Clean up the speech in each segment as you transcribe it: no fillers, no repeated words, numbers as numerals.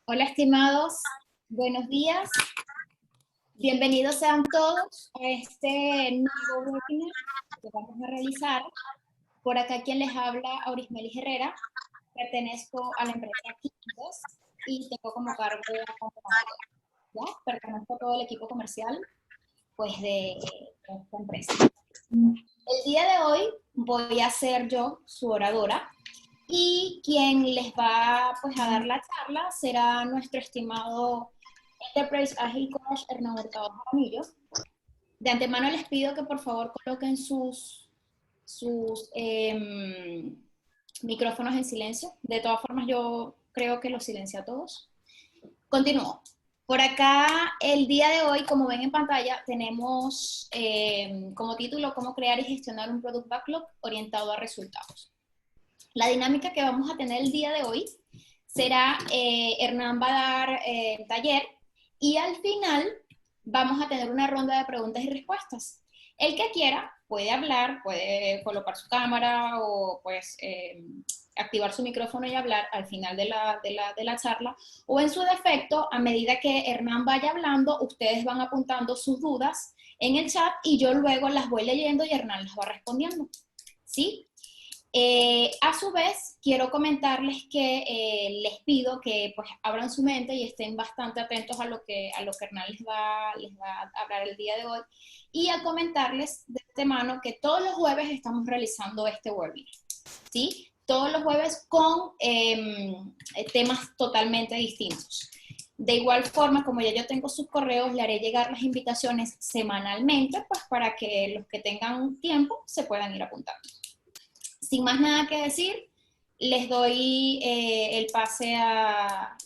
Hola, estimados, buenos días. Bienvenidos sean todos a este nuevo webinar que vamos a realizar. Por acá quien les habla, Aurismelis Herrera. Pertenezco a la empresa Quintes y tengo como cargo de acompañadora. ¿Ya? Pertenezco a todo el equipo comercial pues, de esta empresa. El día de hoy voy a ser yo su oradora y quien les va pues, a dar la charla será nuestro estimado Enterprise Agile Coach Hernán Hurtado Jaramillo. De antemano les pido que por favor coloquen sus micrófonos en silencio. De todas formas yo creo que los silencia a todos. Continúo. Por acá, el día de hoy, como ven en pantalla, tenemos como título cómo crear y gestionar un Product Backlog orientado a resultados. La dinámica que vamos a tener el día de hoy será, Hernán va a dar taller y al final vamos a tener una ronda de preguntas y respuestas. El que quiera puede hablar, puede colocar su cámara o pues activar su micrófono y hablar al final de la charla, o en su defecto, a medida que Hernán vaya hablando, ustedes van apuntando sus dudas en el chat y yo luego las voy leyendo y Hernán las va respondiendo. ¿Sí? A su vez, quiero comentarles que les pido que pues, abran su mente y estén bastante atentos a lo que Hernán les va a hablar el día de hoy, y a comentarles de antemano que todos los jueves estamos realizando este webinar, ¿sí? Todos los jueves con temas totalmente distintos. De igual forma, como ya yo tengo sus correos, le haré llegar las invitaciones semanalmente, pues para que los que tengan tiempo se puedan ir apuntando. Sin más nada que decir, les doy el pase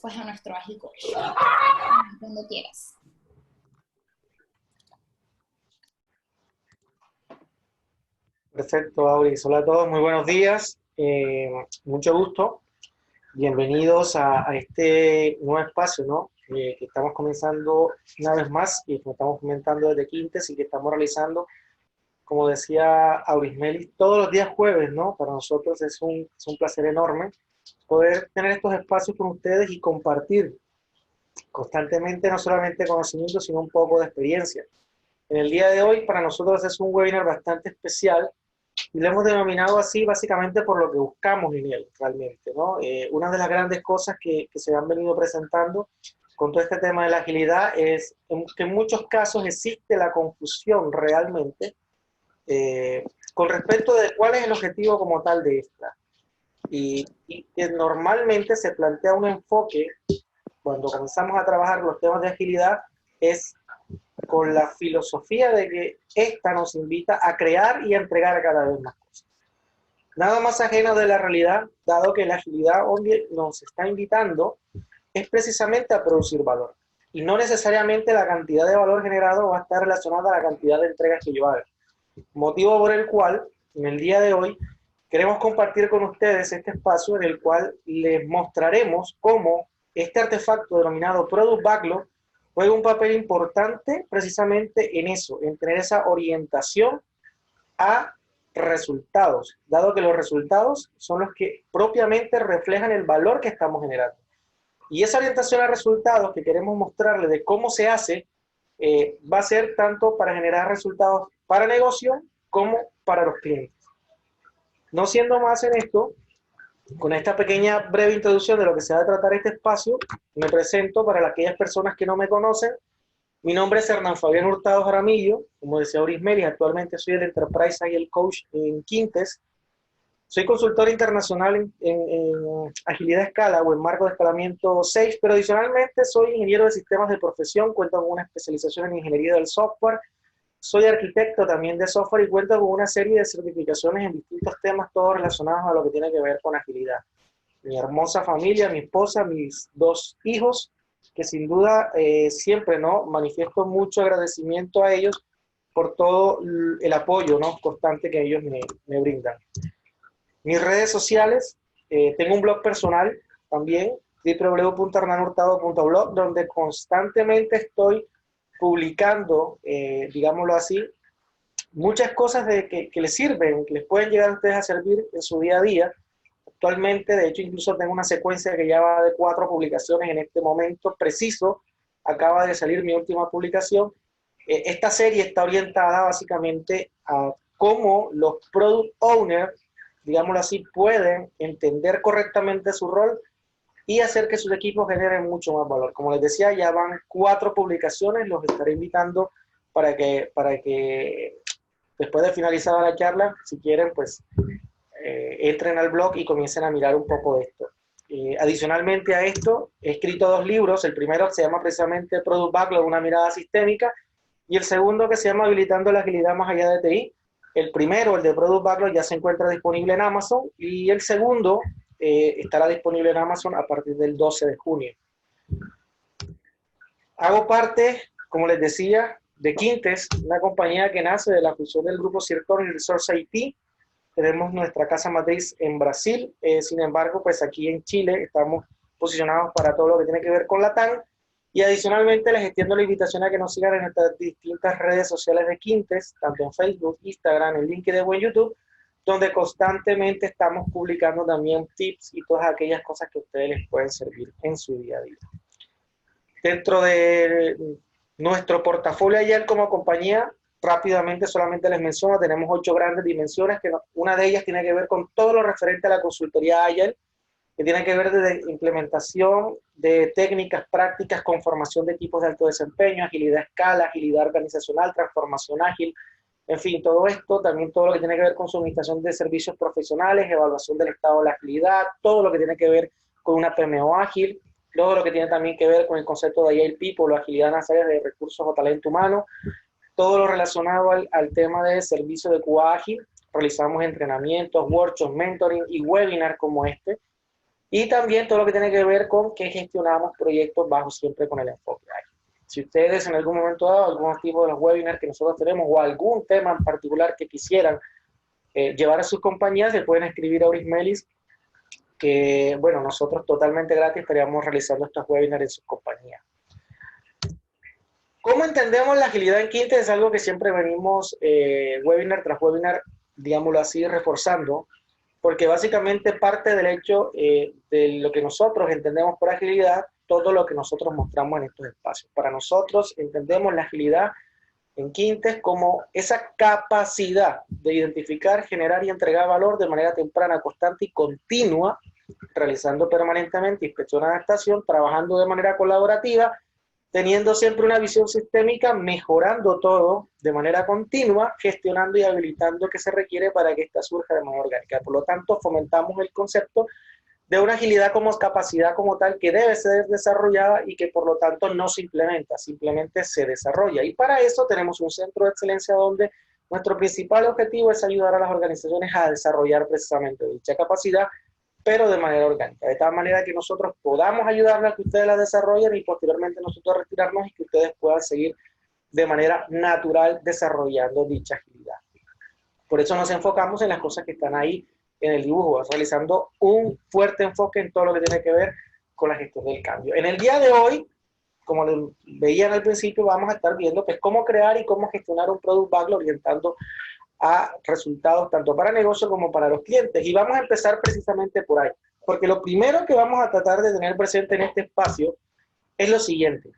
pues a nuestro Agile Coach. Cuando quieras. Perfecto, Auris. Hola a todos, muy buenos días. Mucho gusto. Bienvenidos a este nuevo espacio, ¿no? Que estamos comenzando una vez más y que estamos comentando desde Quintes y que estamos realizando, como decía Aurismelis, todos los días jueves, ¿no? Para nosotros es un placer enorme poder tener estos espacios con ustedes y compartir constantemente no solamente conocimiento, sino un poco de experiencia. En el día de hoy, para nosotros es un webinar bastante especial y lo hemos denominado así básicamente por lo que buscamos en él, realmente, ¿no? Una de las grandes cosas que se han venido presentando con todo este tema de la agilidad es que en muchos casos existe la confusión realmente con respecto de cuál es el objetivo como tal de esta. Y que normalmente se plantea un enfoque, cuando comenzamos a trabajar los temas de agilidad, es con la filosofía de que esta nos invita a crear y a entregar cada vez más cosas. Nada más ajeno de la realidad, dado que la agilidad nos está invitando es precisamente a producir valor. Y no necesariamente la cantidad de valor generado va a estar relacionada a la cantidad de entregas que yo haga. Motivo por el cual, en el día de hoy, queremos compartir con ustedes este espacio en el cual les mostraremos cómo este artefacto denominado Product Backlog juega un papel importante precisamente en eso, en tener esa orientación a resultados, dado que los resultados son los que propiamente reflejan el valor que estamos generando. Y esa orientación a resultados que queremos mostrarles de cómo se hace, va a ser tanto para generar resultados para el negocio como para los clientes. No siendo más en esto, con esta pequeña breve introducción de lo que se va a tratar este espacio, me presento para aquellas personas que no me conocen. Mi nombre es Hernán Fabián Hurtado Jaramillo, como decía Aurismelis, actualmente soy el Enterprise Agile Coach en Quintes. Soy consultor internacional en agilidad a escala o en marco de escalamiento 6, pero adicionalmente soy ingeniero de sistemas de profesión, cuento con una especialización en ingeniería del software, soy arquitecto también de software y cuento con una serie de certificaciones en distintos temas, todos relacionados a lo que tiene que ver con agilidad. Mi hermosa familia, mi esposa, mis 2 hijos, que sin duda siempre, ¿no?, manifiesto mucho agradecimiento a ellos por todo el apoyo, ¿no?, constante que ellos me brindan. Mis redes sociales, tengo un blog personal también, www.hernanhurtado.blog, donde constantemente estoy publicando, digámoslo así, muchas cosas que les sirven, que les pueden llegar a ustedes a servir en su día a día, actualmente, de hecho incluso tengo una secuencia que ya va de 4 publicaciones en este momento preciso, acaba de salir mi última publicación. Esta serie está orientada básicamente a cómo los product owners, digámoslo así, pueden entender correctamente su rol y hacer que sus equipos generen mucho más valor. Como les decía, ya van 4 publicaciones, los estaré invitando para que después de finalizada la charla, si quieren, pues entren al blog y comiencen a mirar un poco de esto. Adicionalmente a esto, he escrito 2 libros. El primero se llama precisamente Product Backlog, una mirada sistémica, y el segundo que se llama Habilitando la agilidad más allá de TI. El primero, el de Product Backlog, ya se encuentra disponible en Amazon, y el segundo estará disponible en Amazon a partir del 12 de junio. Hago parte, como les decía, de Quintes, una compañía que nace de la fusión del grupo Circon y Resource IT. Tenemos nuestra casa matriz en Brasil, sin embargo, pues aquí en Chile estamos posicionados para todo lo que tiene que ver con Latam, y adicionalmente les extiendo la invitación a que nos sigan en nuestras distintas redes sociales de Quintes, tanto en Facebook, Instagram, en LinkedIn o en YouTube, donde constantemente estamos publicando también tips y todas aquellas cosas que a ustedes les pueden servir en su día a día. Dentro de nuestro portafolio ayer como compañía, rápidamente solamente les menciono, tenemos 8 grandes dimensiones, que una de ellas tiene que ver con todo lo referente a la consultoría Agile, que tiene que ver desde implementación de técnicas prácticas con formación de equipos de alto desempeño, agilidad a escala, agilidad organizacional, transformación ágil, en fin, todo esto, también todo lo que tiene que ver con suministración de servicios profesionales, evaluación del estado de la agilidad, todo lo que tiene que ver con una PMO ágil, todo lo que tiene también que ver con el concepto de Agile People, o agilidad en las áreas de recursos o talento humano, todo lo relacionado al tema de servicio de QA ágil. Realizamos entrenamientos, workshops, mentoring y webinars como este. Y también todo lo que tiene que ver con que gestionamos proyectos bajo siempre con el enfoque ágil. Si ustedes en algún momento dado, algún tipo de los webinars que nosotros tenemos o algún tema en particular que quisieran llevar a sus compañías, le pueden escribir a Auris Melis, que bueno, nosotros totalmente gratis estaríamos realizando estos webinars en sus compañías. ¿Cómo entendemos la agilidad en Quintes? Es algo que siempre venimos webinar tras webinar, digámoslo así, reforzando, porque básicamente parte del hecho de lo que nosotros entendemos por agilidad, todo lo que nosotros mostramos en estos espacios. Para nosotros entendemos la agilidad en Quintes como esa capacidad de identificar, generar y entregar valor de manera temprana, constante y continua, realizando permanentemente inspección de adaptación, trabajando de manera colaborativa, teniendo siempre una visión sistémica, mejorando todo de manera continua, gestionando y habilitando que se requiere para que esta surja de manera orgánica. Por lo tanto, fomentamos el concepto de una agilidad como capacidad como tal que debe ser desarrollada y que por lo tanto no se implementa, simplemente se desarrolla. Y para eso tenemos un centro de excelencia donde nuestro principal objetivo es ayudar a las organizaciones a desarrollar precisamente dicha capacidad, pero de manera orgánica, de tal manera que nosotros podamos ayudarles a que ustedes la desarrollen y posteriormente nosotros retirarnos y que ustedes puedan seguir de manera natural desarrollando dicha agilidad. Por eso nos enfocamos en las cosas que están ahí en el dibujo, realizando un fuerte enfoque en todo lo que tiene que ver con la gestión del cambio. En el día de hoy, como lo veían al principio, vamos a estar viendo pues, cómo crear y cómo gestionar un Product Backlog orientando a resultados tanto para negocio como para los clientes. Y vamos a empezar precisamente por ahí, porque lo primero que vamos a tratar de tener presente en este espacio es lo siguiente.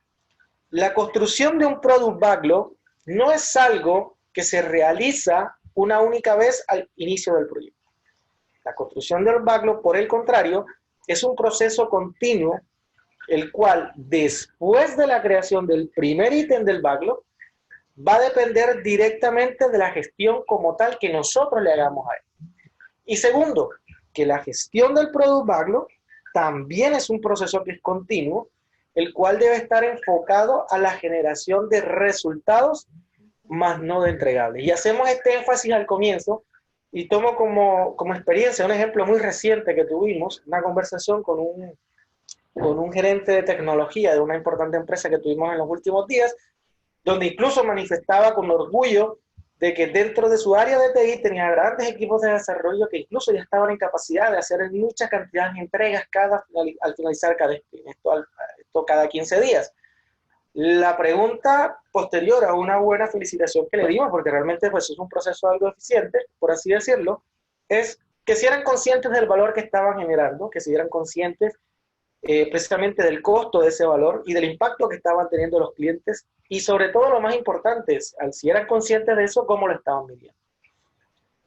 La construcción de un Product Backlog no es algo que se realiza una única vez al inicio del proyecto. La construcción del backlog, por el contrario, es un proceso continuo, el cual después de la creación del primer ítem del backlog, va a depender directamente de la gestión como tal que nosotros le hagamos a él. Y segundo, que la gestión del Product Backlog también es un proceso que es continuo, el cual debe estar enfocado a la generación de resultados, más no de entregables. Y hacemos este énfasis al comienzo, y tomo como experiencia un ejemplo muy reciente que tuvimos, una conversación con un gerente de tecnología de una importante empresa que tuvimos en los últimos días, donde incluso manifestaba con orgullo de que dentro de su área de TI tenía grandes equipos de desarrollo que incluso ya estaban en capacidad de hacer mucha cantidad de entregas al finalizar cada sprint, esto cada 15 días. La pregunta posterior a una buena felicitación que le dimos, porque realmente pues, es un proceso algo eficiente, por así decirlo, es que si eran conscientes del valor que estaban generando, que si eran conscientes precisamente del costo de ese valor y del impacto que estaban teniendo los clientes y sobre todo lo más importante es, si eran conscientes de eso, cómo lo estaban midiendo.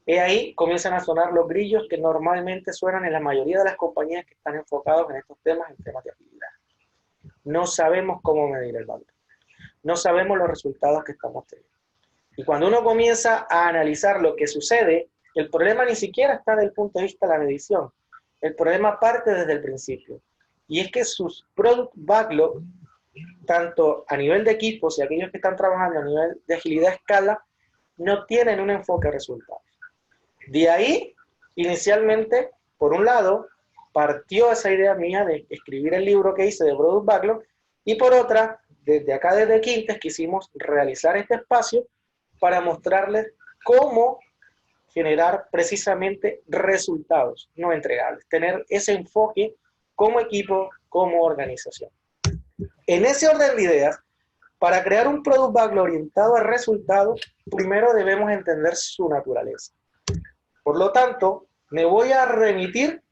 Y ahí comienzan a sonar los grillos que normalmente suenan en la mayoría de las compañías que están enfocados en estos temas, en temas de agilidad. No sabemos cómo medir el valor. No sabemos los resultados que estamos teniendo. Y cuando uno comienza a analizar lo que sucede, el problema ni siquiera está desde el punto de vista de la medición. El problema parte desde el principio. Y es que sus product backlog, tanto a nivel de equipos y aquellos que están trabajando a nivel de agilidad a escala, no tienen un enfoque de resultados. De ahí, inicialmente, por un lado, partió esa idea mía de escribir el libro que hice de Product Backlog, y por otra, desde acá, desde Quintes, quisimos realizar este espacio para mostrarles cómo generar precisamente resultados no entregables, tener ese enfoque como equipo, como organización. En ese orden de ideas, para crear un Product Backlog orientado a resultados, primero debemos entender su naturaleza. Por lo tanto, me voy a remitir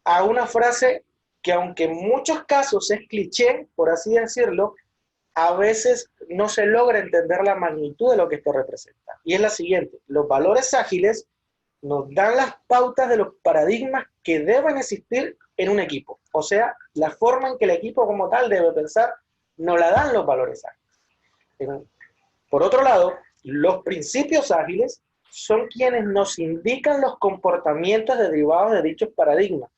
a una frase que, aunque en muchos casos es cliché, por así decirlo, a veces no se logra entender la magnitud de lo que esto representa. Y es la siguiente: los valores ágiles nos dan las pautas de los paradigmas que deben existir en un equipo. O sea, la forma en que el equipo como tal debe pensar, nos la dan los valores ágiles. Por otro lado, los principios ágiles son quienes nos indican los comportamientos derivados de dichos paradigmas.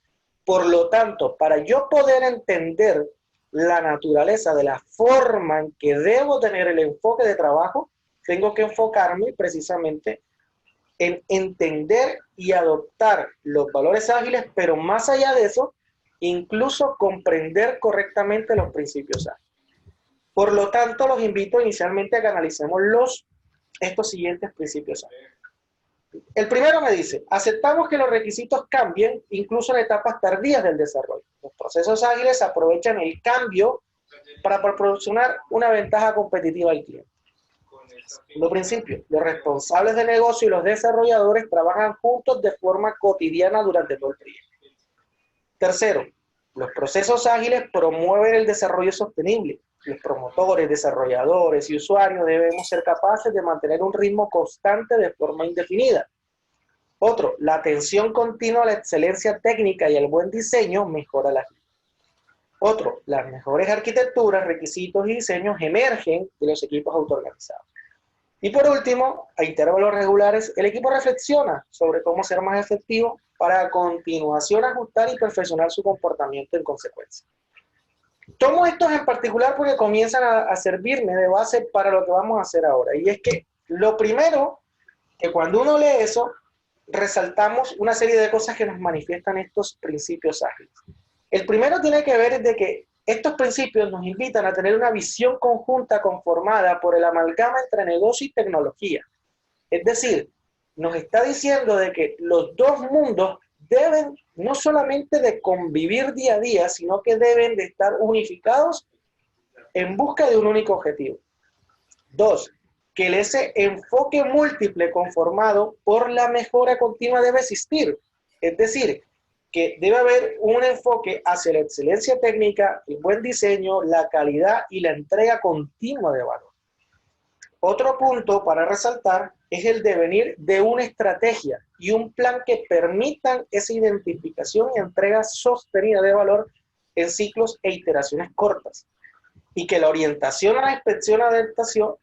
Por lo tanto, para yo poder entender la naturaleza de la forma en que debo tener el enfoque de trabajo, tengo que enfocarme precisamente en entender y adoptar los valores ágiles, pero más allá de eso, incluso comprender correctamente los principios ágiles. Por lo tanto, los invito inicialmente a que analicemos estos siguientes principios ágiles. El primero me dice: aceptamos que los requisitos cambien incluso en etapas tardías del desarrollo. Los procesos ágiles aprovechan el cambio para proporcionar una ventaja competitiva al cliente. Segundo principio: los responsables de negocio y los desarrolladores trabajan juntos de forma cotidiana durante todo el proyecto. Tercero, los procesos ágiles promueven el desarrollo sostenible. Los promotores, desarrolladores y usuarios debemos ser capaces de mantener un ritmo constante de forma indefinida. Otro, la atención continua a la excelencia técnica y al buen diseño mejora la agilidad. Otro, las mejores arquitecturas, requisitos y diseños emergen de los equipos autoorganizados. Y por último, a intervalos regulares, el equipo reflexiona sobre cómo ser más efectivo para a continuación ajustar y perfeccionar su comportamiento en consecuencia. Tomo estos en particular porque comienzan a servirme de base para lo que vamos a hacer ahora. Y es que lo primero, que cuando uno lee eso, resaltamos una serie de cosas que nos manifiestan estos principios ágiles. El primero tiene que ver de que estos principios nos invitan a tener una visión conjunta conformada por el amalgama entre negocio y tecnología. Es decir, nos está diciendo de que los dos mundos deben no solamente de convivir día a día, sino que deben de estar unificados en busca de un único objetivo. Dos, que ese enfoque múltiple conformado por la mejora continua debe existir. Es decir, que debe haber un enfoque hacia la excelencia técnica, el buen diseño, la calidad y la entrega continua de valor. Otro punto para resaltar es el devenir de una estrategia y un plan que permitan esa identificación y entrega sostenida de valor en ciclos e iteraciones cortas. Y que la orientación a la inspección y adaptación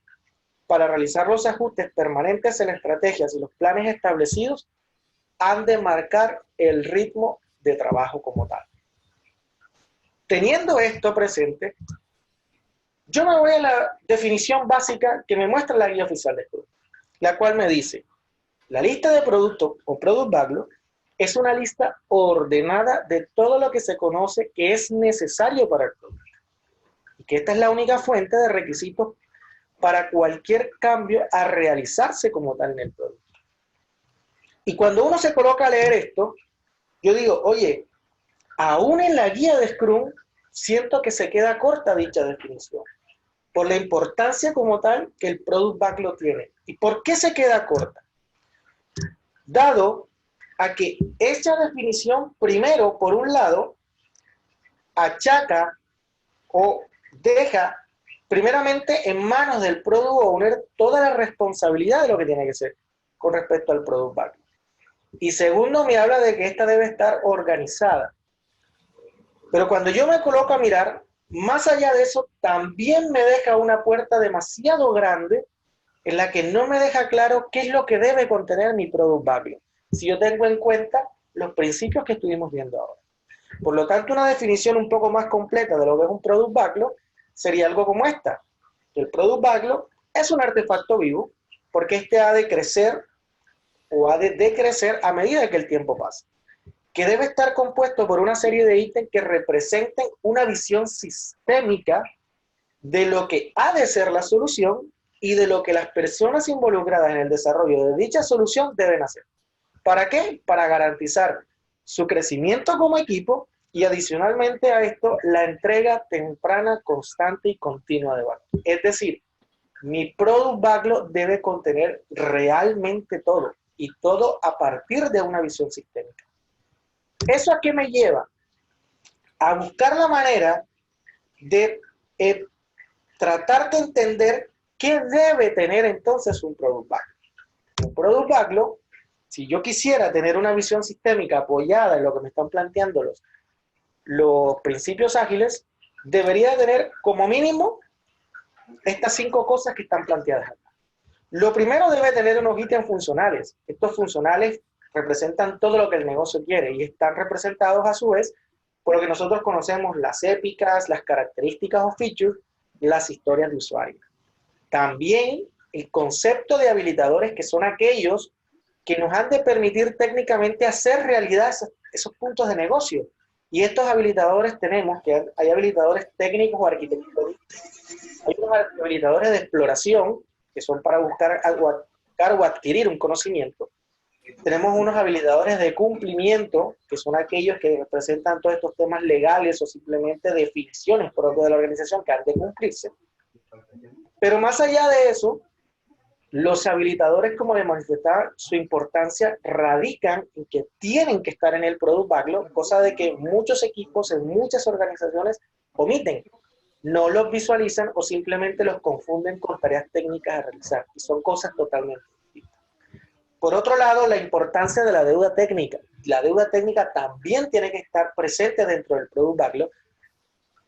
para realizar los ajustes permanentes en las estrategias y los planes establecidos han de marcar el ritmo de trabajo como tal. Teniendo esto presente, yo me voy a la definición básica que me muestra la guía oficial de Scrum, la cual me dice: la lista de productos o Product Backlog es una lista ordenada de todo lo que se conoce que es necesario para el producto, y que esta es la única fuente de requisitos para cualquier cambio a realizarse como tal en el producto. Y cuando uno se coloca a leer esto, yo digo, oye, aún en la guía de Scrum, siento que se queda corta dicha definición, por la importancia como tal que el Product Backlog tiene. ¿Y por qué se queda corta? Dado a que esa definición, primero, por un lado, achaca o deja primeramente en manos del product owner toda la responsabilidad de lo que tiene que ser con respecto al product backlog. Y segundo, me habla de que esta debe estar organizada. Pero cuando yo me coloco a mirar, más allá de eso, también me deja una puerta demasiado grande en la que no me deja claro qué es lo que debe contener mi product backlog, si yo tengo en cuenta los principios que estuvimos viendo ahora. Por lo tanto, una definición un poco más completa de lo que es un product backlog sería algo como esta. El product backlog es un artefacto vivo porque este ha de crecer o ha de decrecer a medida que el tiempo pasa, que debe estar compuesto por una serie de ítems que representen una visión sistémica de lo que ha de ser la solución y de lo que las personas involucradas en el desarrollo de dicha solución deben hacer. ¿Para qué? Para garantizar su crecimiento como equipo y adicionalmente a esto, la entrega temprana, constante y continua de valor. Es decir, mi product backlog debe contener realmente todo y todo a partir de una visión sistémica. ¿Eso a qué me lleva? A buscar la manera de tratar de entender qué debe tener entonces un product backlog. Un product backlog, si yo quisiera tener una visión sistémica apoyada en lo que me están planteando los principios ágiles, debería tener como mínimo estas 5 cosas que están planteadas acá. Lo primero, debe tener unos ítems funcionales. Estos funcionales representan todo lo que el negocio quiere y están representados a su vez por lo que nosotros conocemos las épicas, las características o features, las historias de usuario. También el concepto de habilitadores, que son aquellos que nos han de permitir técnicamente hacer realidad esos puntos de negocio. Y estos habilitadores tenemos que hay habilitadores técnicos o arquitectónicos. Hay unos habilitadores de exploración, que son para buscar o adquirir un conocimiento. Tenemos unos habilitadores de cumplimiento, que son aquellos que representan todos estos temas legales o simplemente definiciones propias de la organización que han de cumplirse. Pero más allá de eso, los habilitadores, como les manifestaba, su importancia radican en que tienen que estar en el product backlog, cosa de que muchos equipos en muchas organizaciones omiten, no los visualizan o simplemente los confunden con tareas técnicas a realizar, y son cosas totalmente distintas. Por otro lado, la importancia de la deuda técnica. La deuda técnica también tiene que estar presente dentro del product backlog,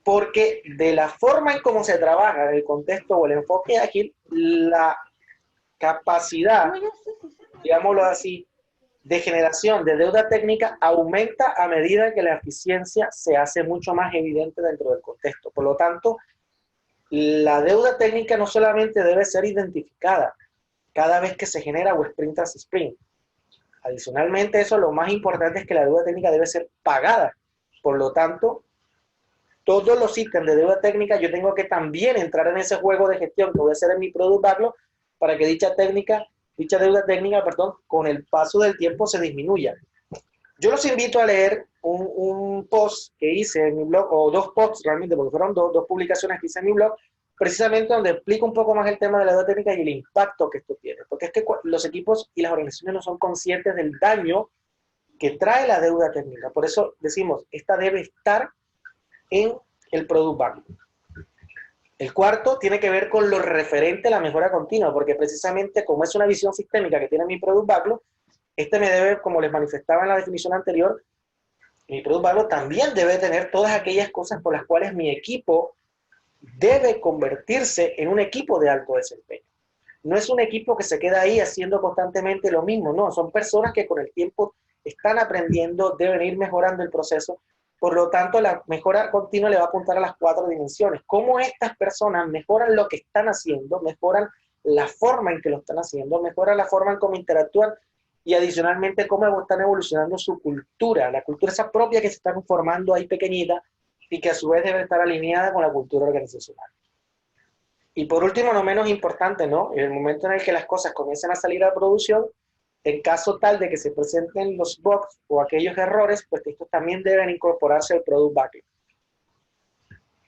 porque de la forma en cómo se trabaja en el contexto o el enfoque ágil, la capacidad, digámoslo así, de generación de deuda técnica aumenta a medida que la eficiencia se hace mucho más evidente dentro del contexto. Por lo tanto, la deuda técnica no solamente debe ser identificada cada vez que se genera o sprint tras sprint. Adicionalmente, eso lo más importante es que la deuda técnica debe ser pagada. Por lo tanto, todos los ítems de deuda técnica yo tengo que también entrar en ese juego de gestión que voy a hacer en mi product backlog para que dicha deuda técnica, con el paso del tiempo se disminuya. Yo los invito a leer un post que hice en mi blog, o 2 posts realmente, porque fueron dos publicaciones que hice en mi blog, precisamente donde explico un poco más el tema de la deuda técnica y el impacto que esto tiene. Porque es que los equipos y las organizaciones no son conscientes del daño que trae la deuda técnica. Por eso decimos, esta debe estar en el product backlog. El cuarto tiene que ver con lo referente a la mejora continua, porque precisamente como es una visión sistémica que tiene mi product backlog, este me debe, como les manifestaba en la definición anterior, mi product backlog también debe tener todas aquellas cosas por las cuales mi equipo debe convertirse en un equipo de alto desempeño. No es un equipo que se queda ahí haciendo constantemente lo mismo, no, son personas que con el tiempo están aprendiendo, deben ir mejorando el proceso. Por lo tanto, la mejora continua le va a apuntar a las 4 dimensiones. Cómo estas personas mejoran lo que están haciendo, mejoran la forma en que lo están haciendo, mejoran la forma en cómo interactúan y adicionalmente cómo están evolucionando su cultura, la cultura esa propia que se está formando ahí pequeñita y que a su vez debe estar alineada con la cultura organizacional. Y por último, no menos importante, ¿no? En el momento en el que las cosas comiencen a salir a producción, en caso tal de que se presenten los bugs o aquellos errores, pues estos también deben incorporarse al product backlog.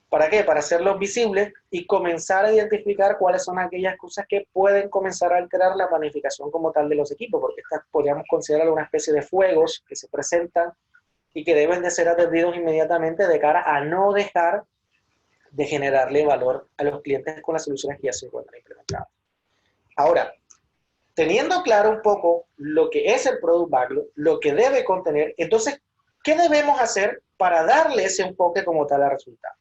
¿Para qué? Para hacerlos visibles y comenzar a identificar cuáles son aquellas cosas que pueden comenzar a alterar la planificación como tal de los equipos, porque estas podríamos considerar una especie de fuegos que se presentan y que deben de ser atendidos inmediatamente de cara a no dejar de generarle valor a los clientes con las soluciones que ya se encuentran implementadas. Ahora, teniendo claro un poco lo que es el Product Backlog, lo que debe contener, entonces, ¿qué debemos hacer para darle ese enfoque como tal al resultado?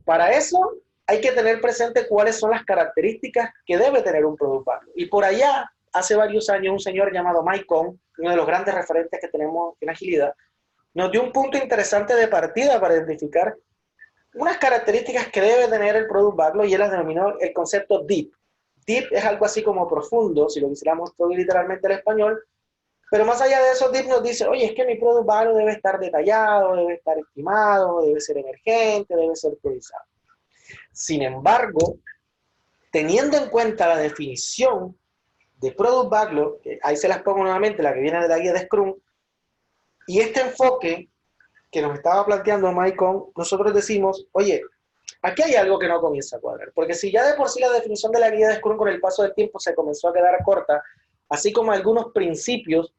Para eso hay que tener presente cuáles son las características que debe tener un Product Backlog. Y por allá, hace varios años, un señor llamado Mike Cohn, uno de los grandes referentes que tenemos en agilidad, nos dio un punto interesante de partida para identificar unas características que debe tener el Product Backlog y él las denominó el concepto DEEP. DEEP es algo así como profundo, si lo quisiéramos traducir literalmente al español, pero más allá de eso, DEEP nos dice, oye, es que mi Product Backlog debe estar detallado, debe estar estimado, debe ser emergente, debe ser priorizado. Sin embargo, teniendo en cuenta la definición de Product Backlog, que ahí se las pongo nuevamente, la que viene de la guía de Scrum, y este enfoque que nos estaba planteando Maicon, nosotros decimos, oye, aquí hay algo que no comienza a cuadrar, porque si ya de por sí la definición de la guía de Scrum con el paso del tiempo se comenzó a quedar corta, así como algunos principios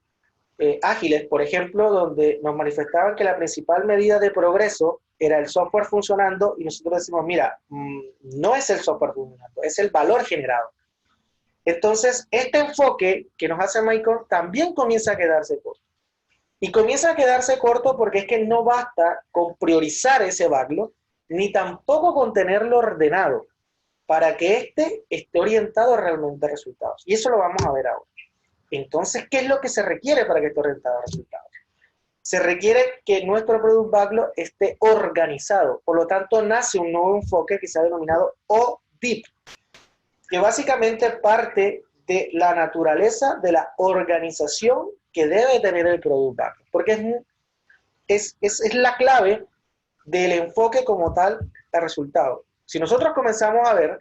ágiles, por ejemplo, donde nos manifestaban que la principal medida de progreso era el software funcionando, y nosotros decimos, mira, no es el software funcionando, es el valor generado. Entonces, este enfoque que nos hace Maicon también comienza a quedarse corto. Y comienza a quedarse corto porque es que no basta con priorizar ese backlog, ni tampoco con tenerlo ordenado, para que éste esté orientado realmente a resultados. Y eso lo vamos a ver ahora. Entonces, ¿qué es lo que se requiere para que esté orientado a resultados? Se requiere que nuestro Product Backlog esté organizado. Por lo tanto, nace un nuevo enfoque que se ha denominado ODEEP, que básicamente parte de la naturaleza de la organización que debe tener el Product Backlog, porque es la clave del enfoque como tal al resultado. Si nosotros comenzamos a ver,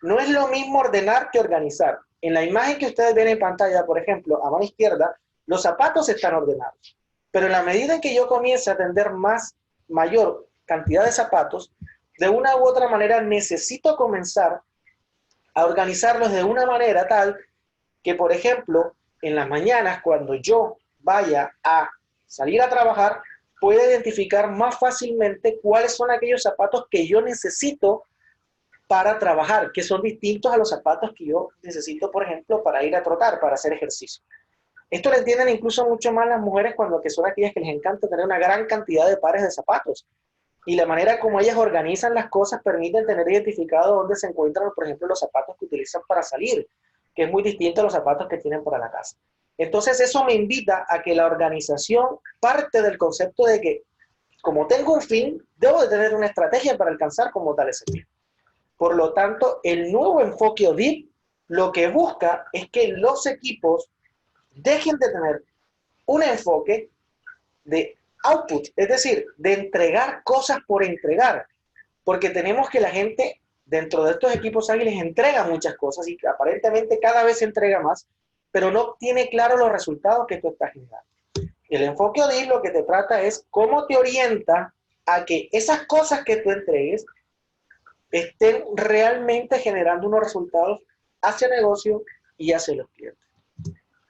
no es lo mismo ordenar que organizar. En la imagen que ustedes ven en pantalla, por ejemplo, a mano izquierda, los zapatos están ordenados. Pero en la medida en que yo comience a atender mayor cantidad de zapatos, de una u otra manera necesito comenzar a organizarlos de una manera tal que, por ejemplo, en las mañanas, cuando yo vaya a salir a trabajar, pueda identificar más fácilmente cuáles son aquellos zapatos que yo necesito para trabajar, que son distintos a los zapatos que yo necesito, por ejemplo, para ir a trotar, para hacer ejercicio. Esto lo entienden incluso mucho más las mujeres cuando que son aquellas que les encanta tener una gran cantidad de pares de zapatos. Y la manera como ellas organizan las cosas permiten tener identificado dónde se encuentran, por ejemplo, los zapatos que utilizan para salir, que es muy distinto a los zapatos que tienen para la casa. Entonces eso me invita a que la organización parte del concepto de que, como tengo un fin, debo de tener una estrategia para alcanzar como tal ese fin. Por lo tanto, el nuevo enfoque ODEEP lo que busca es que los equipos dejen de tener un enfoque de output, es decir, de entregar cosas por entregar, porque tenemos que la gente dentro de estos equipos ágiles entrega muchas cosas y aparentemente cada vez entrega más, pero no tiene claro los resultados que tú estás generando. El enfoque ODEEP lo que te trata es cómo te orienta a que esas cosas que tú entregues estén realmente generando unos resultados hacia el negocio y hacia los clientes.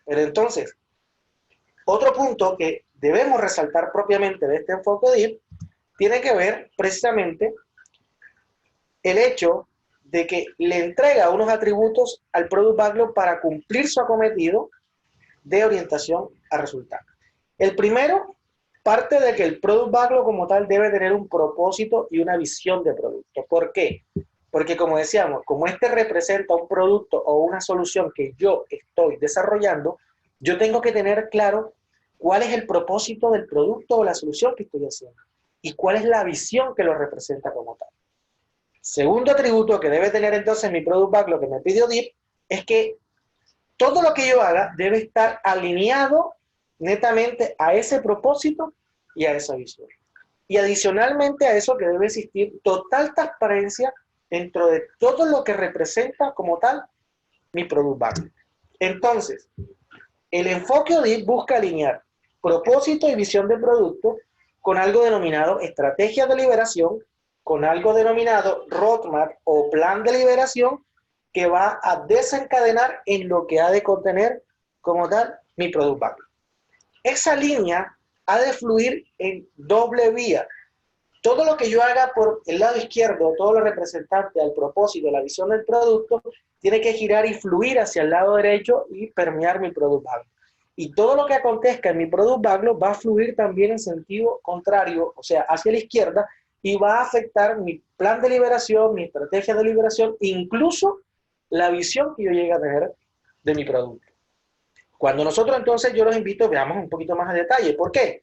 Pero entonces, otro punto que debemos resaltar propiamente de este enfoque ODEEP tiene que ver precisamente el hecho de que le entrega unos atributos al Product Backlog para cumplir su acometido de orientación a resultados. El primero parte de que el Product Backlog como tal debe tener un propósito y una visión de producto. ¿Por qué? Porque como decíamos, como este representa un producto o una solución que yo estoy desarrollando, yo tengo que tener claro cuál es el propósito del producto o la solución que estoy haciendo y cuál es la visión que lo representa como tal. Segundo atributo que debe tener entonces mi Product Backlog que me pide ODEEP es que todo lo que yo haga debe estar alineado netamente a ese propósito y a esa visión. Y adicionalmente a eso que debe existir total transparencia dentro de todo lo que representa como tal mi Product Backlog. Entonces, el enfoque ODEEP busca alinear propósito y visión del producto con algo denominado estrategia de liberación con algo denominado roadmap o plan de liberación que va a desencadenar en lo que ha de contener como tal mi product backlog. Esa línea ha de fluir en doble vía. Todo lo que yo haga por el lado izquierdo, todo lo representante al propósito, la visión del producto, tiene que girar y fluir hacia el lado derecho y permear mi product backlog. Y todo lo que acontezca en mi product backlog va a fluir también en sentido contrario, o sea, hacia la izquierda, y va a afectar mi plan de liberación, mi estrategia de liberación, incluso la visión que yo llegue a tener de mi producto. Cuando nosotros entonces, yo los invito, veamos un poquito más a detalle. ¿Por qué?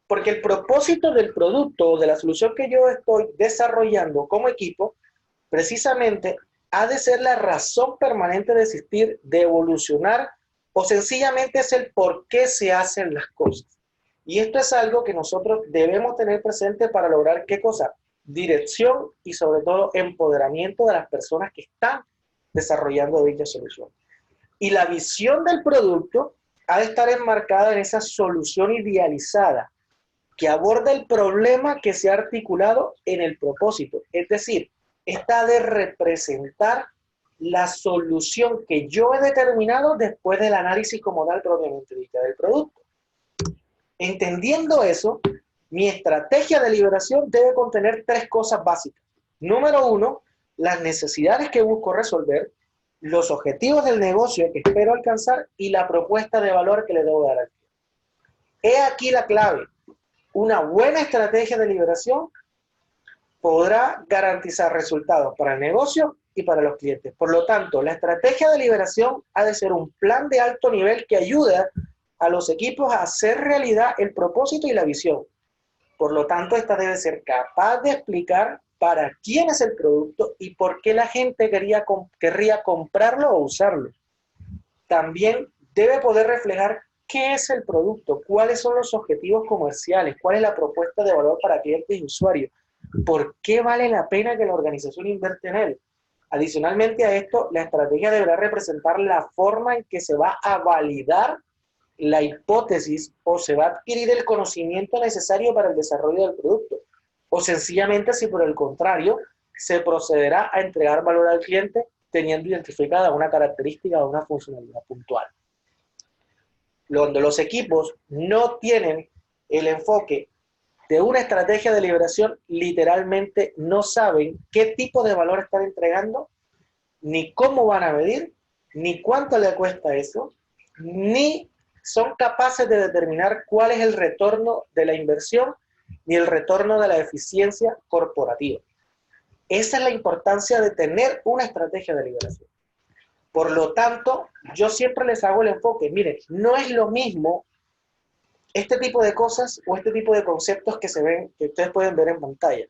Porque el propósito del producto o de la solución que yo estoy desarrollando como equipo, precisamente ha de ser la razón permanente de existir, de evolucionar, o sencillamente es el por qué se hacen las cosas. Y esto es algo que nosotros debemos tener presente para lograr, ¿qué cosa? Dirección y sobre todo empoderamiento de las personas que están desarrollando dicha solución. Y la visión del producto ha de estar enmarcada en esa solución idealizada que aborda el problema que se ha articulado en el propósito. Es decir, esta de representar la solución que yo he determinado después del análisis como tal propiamente dicha del producto. Entendiendo eso, mi estrategia de liberación debe contener tres cosas básicas. Número uno, las necesidades que busco resolver, los objetivos del negocio que espero alcanzar y la propuesta de valor que le debo dar al cliente. He aquí la clave. Una buena estrategia de liberación podrá garantizar resultados para el negocio y para los clientes. Por lo tanto, la estrategia de liberación ha de ser un plan de alto nivel que ayude a los equipos a hacer realidad el propósito y la visión. Por lo tanto, esta debe ser capaz de explicar para quién es el producto y por qué la gente querría comprarlo o usarlo. También debe poder reflejar qué es el producto, cuáles son los objetivos comerciales, cuál es la propuesta de valor para clientes y usuarios, por qué vale la pena que la organización invierta en él. Adicionalmente a esto, la estrategia deberá representar la forma en que se va a validar la hipótesis o se va a adquirir el conocimiento necesario para el desarrollo del producto. O sencillamente, si por el contrario, se procederá a entregar valor al cliente teniendo identificada una característica o una funcionalidad puntual. Cuando los equipos no tienen el enfoque de una estrategia de liberación, literalmente no saben qué tipo de valor están entregando, ni cómo van a medir, ni cuánto le cuesta eso, ni son capaces de determinar cuál es el retorno de la inversión ni el retorno de la eficiencia corporativa. Esa es la importancia de tener una estrategia de liberación. Por lo tanto, yo siempre les hago el enfoque. Miren, no es lo mismo este tipo de cosas o este tipo de conceptos que se ven, que ustedes pueden ver en pantalla.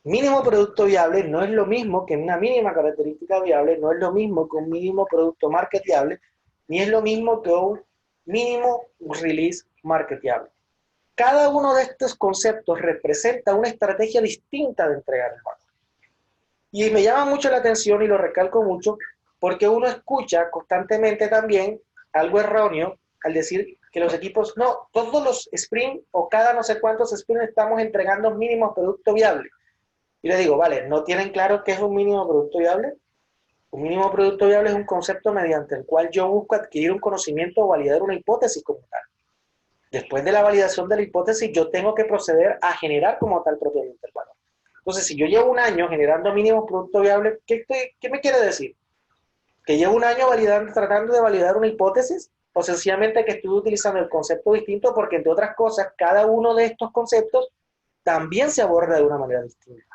Mínimo producto viable no es lo mismo que una mínima característica viable, no es lo mismo que un mínimo producto marketable, ni es lo mismo que un mínimo release marketable. Cada uno de estos conceptos representa una estrategia distinta de entregar el valor. Y me llama mucho la atención y lo recalco mucho porque uno escucha constantemente también algo erróneo al decir que los equipos, no, todos los sprint o cada no sé cuántos sprint estamos entregando mínimos producto viable. Y les digo, vale, ¿no tienen claro qué es un mínimo producto viable? Un mínimo producto viable es un concepto mediante el cual yo busco adquirir un conocimiento o validar una hipótesis como tal. Después de la validación de la hipótesis, yo tengo que proceder a generar como tal propiamente el valor. Entonces, si yo llevo un año generando mínimos producto viable, ¿qué me quiere decir? ¿Que llevo un año tratando de validar una hipótesis? O sencillamente que estoy utilizando el concepto distinto porque, entre otras cosas, cada uno de estos conceptos también se aborda de una manera distinta.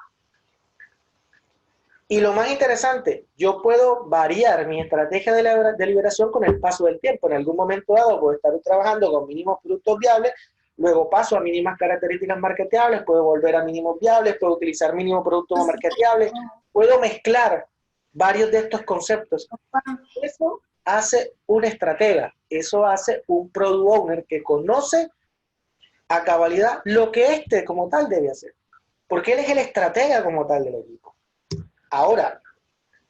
Y lo más interesante, yo puedo variar mi estrategia de liberación con el paso del tiempo. En algún momento dado puedo estar trabajando con mínimos productos viables, luego paso a mínimas características marketeables, puedo volver a mínimos viables, puedo utilizar mínimos productos marketeables, puedo mezclar varios de estos conceptos. Eso hace un estratega, eso hace un product owner que conoce a cabalidad lo que éste como tal debe hacer, porque él es el estratega como tal del equipo. Ahora,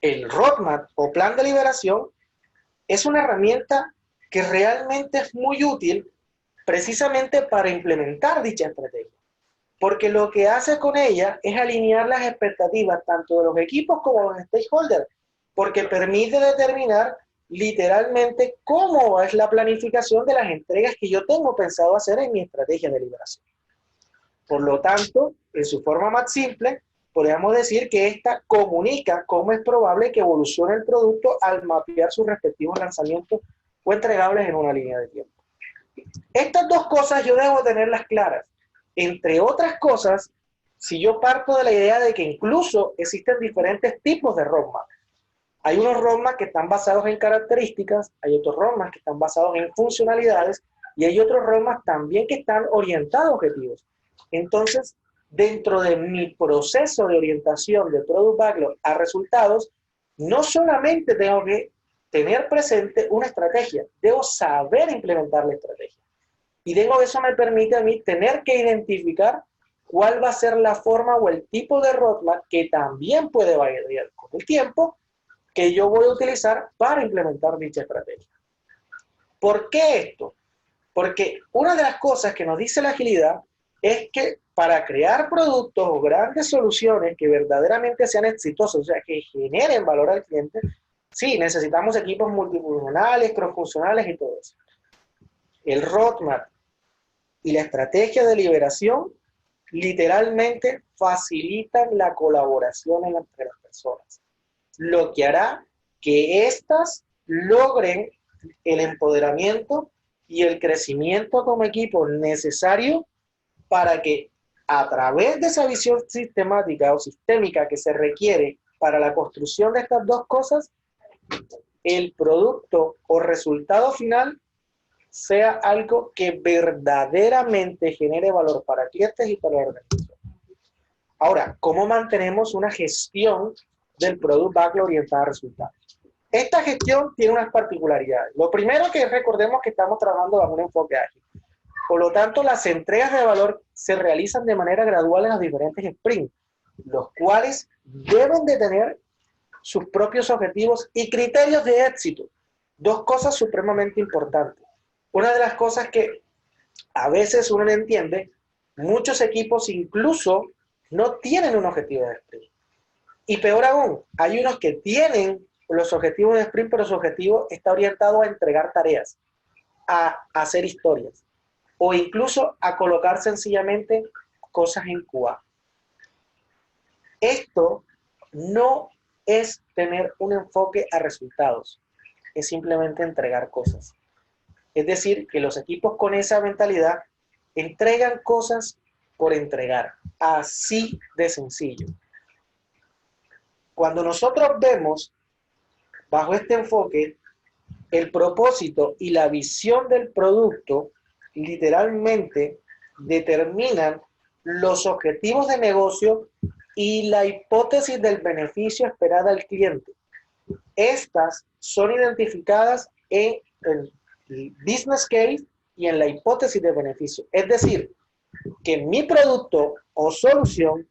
el roadmap o plan de liberación es una herramienta que realmente es muy útil precisamente para implementar dicha estrategia. porque lo que hace con ella es alinear las expectativas tanto de los equipos como de los stakeholders, porque permite determinar literalmente cómo es la planificación de las entregas que yo tengo pensado hacer en mi estrategia de liberación. Por lo tanto, en su forma más simple, podríamos decir que esta comunica cómo es probable que evolucione el producto al mapear sus respectivos lanzamientos o entregables en una línea de tiempo. Estas dos cosas yo debo tenerlas claras. Entre otras cosas, si yo parto de la idea de que incluso existen diferentes tipos de roadmap. Hay unos roadmaps que están basados en características, hay otros roadmaps que están basados en funcionalidades y hay otros roadmaps también que están orientados a objetivos. Entonces, dentro de mi proceso de orientación de Product Backlog a resultados, no solamente tengo que tener presente una estrategia, debo saber implementar la estrategia. Y eso me permite a mí tener que identificar cuál va a ser la forma o el tipo de roadmap que también puede variar con el tiempo que yo voy a utilizar para implementar dicha estrategia. ¿Por qué esto? Porque una de las cosas que nos dice la agilidad es que para crear productos o grandes soluciones que verdaderamente sean exitosos, o sea, que generen valor al cliente, sí, necesitamos equipos multifuncionales, cross-funcionales y todo eso. El roadmap y la estrategia de liberación literalmente facilitan la colaboración entre las personas, lo que hará que éstas logren el empoderamiento y el crecimiento como equipo necesario para que a través de esa visión sistemática o sistémica que se requiere para la construcción de estas dos cosas, el producto o resultado final sea algo que verdaderamente genere valor para clientes y para la organización. Ahora, ¿cómo mantenemos una gestión del Product Backlog orientada a resultados? Esta gestión tiene unas particularidades. Lo primero que recordemos que estamos trabajando bajo un enfoque ágil. Por lo tanto, las entregas de valor se realizan de manera gradual en los diferentes sprints, los cuales deben de tener sus propios objetivos y criterios de éxito. Dos cosas supremamente importantes. Una de las cosas que a veces uno no entiende, muchos equipos incluso no tienen un objetivo de sprint. Y peor aún, hay unos que tienen los objetivos de sprint, pero su objetivo está orientado a entregar tareas, a hacer historias, o incluso a colocar sencillamente cosas en QA. Esto no es tener un enfoque a resultados, es simplemente entregar cosas. Es decir, que los equipos con esa mentalidad entregan cosas por entregar, así de sencillo. Cuando nosotros vemos bajo este enfoque el propósito y la visión del producto, literalmente determinan los objetivos de negocio y la hipótesis del beneficio esperada al cliente. Estas son identificadas en el business case y en la hipótesis de beneficio. Es decir, que mi producto o solución,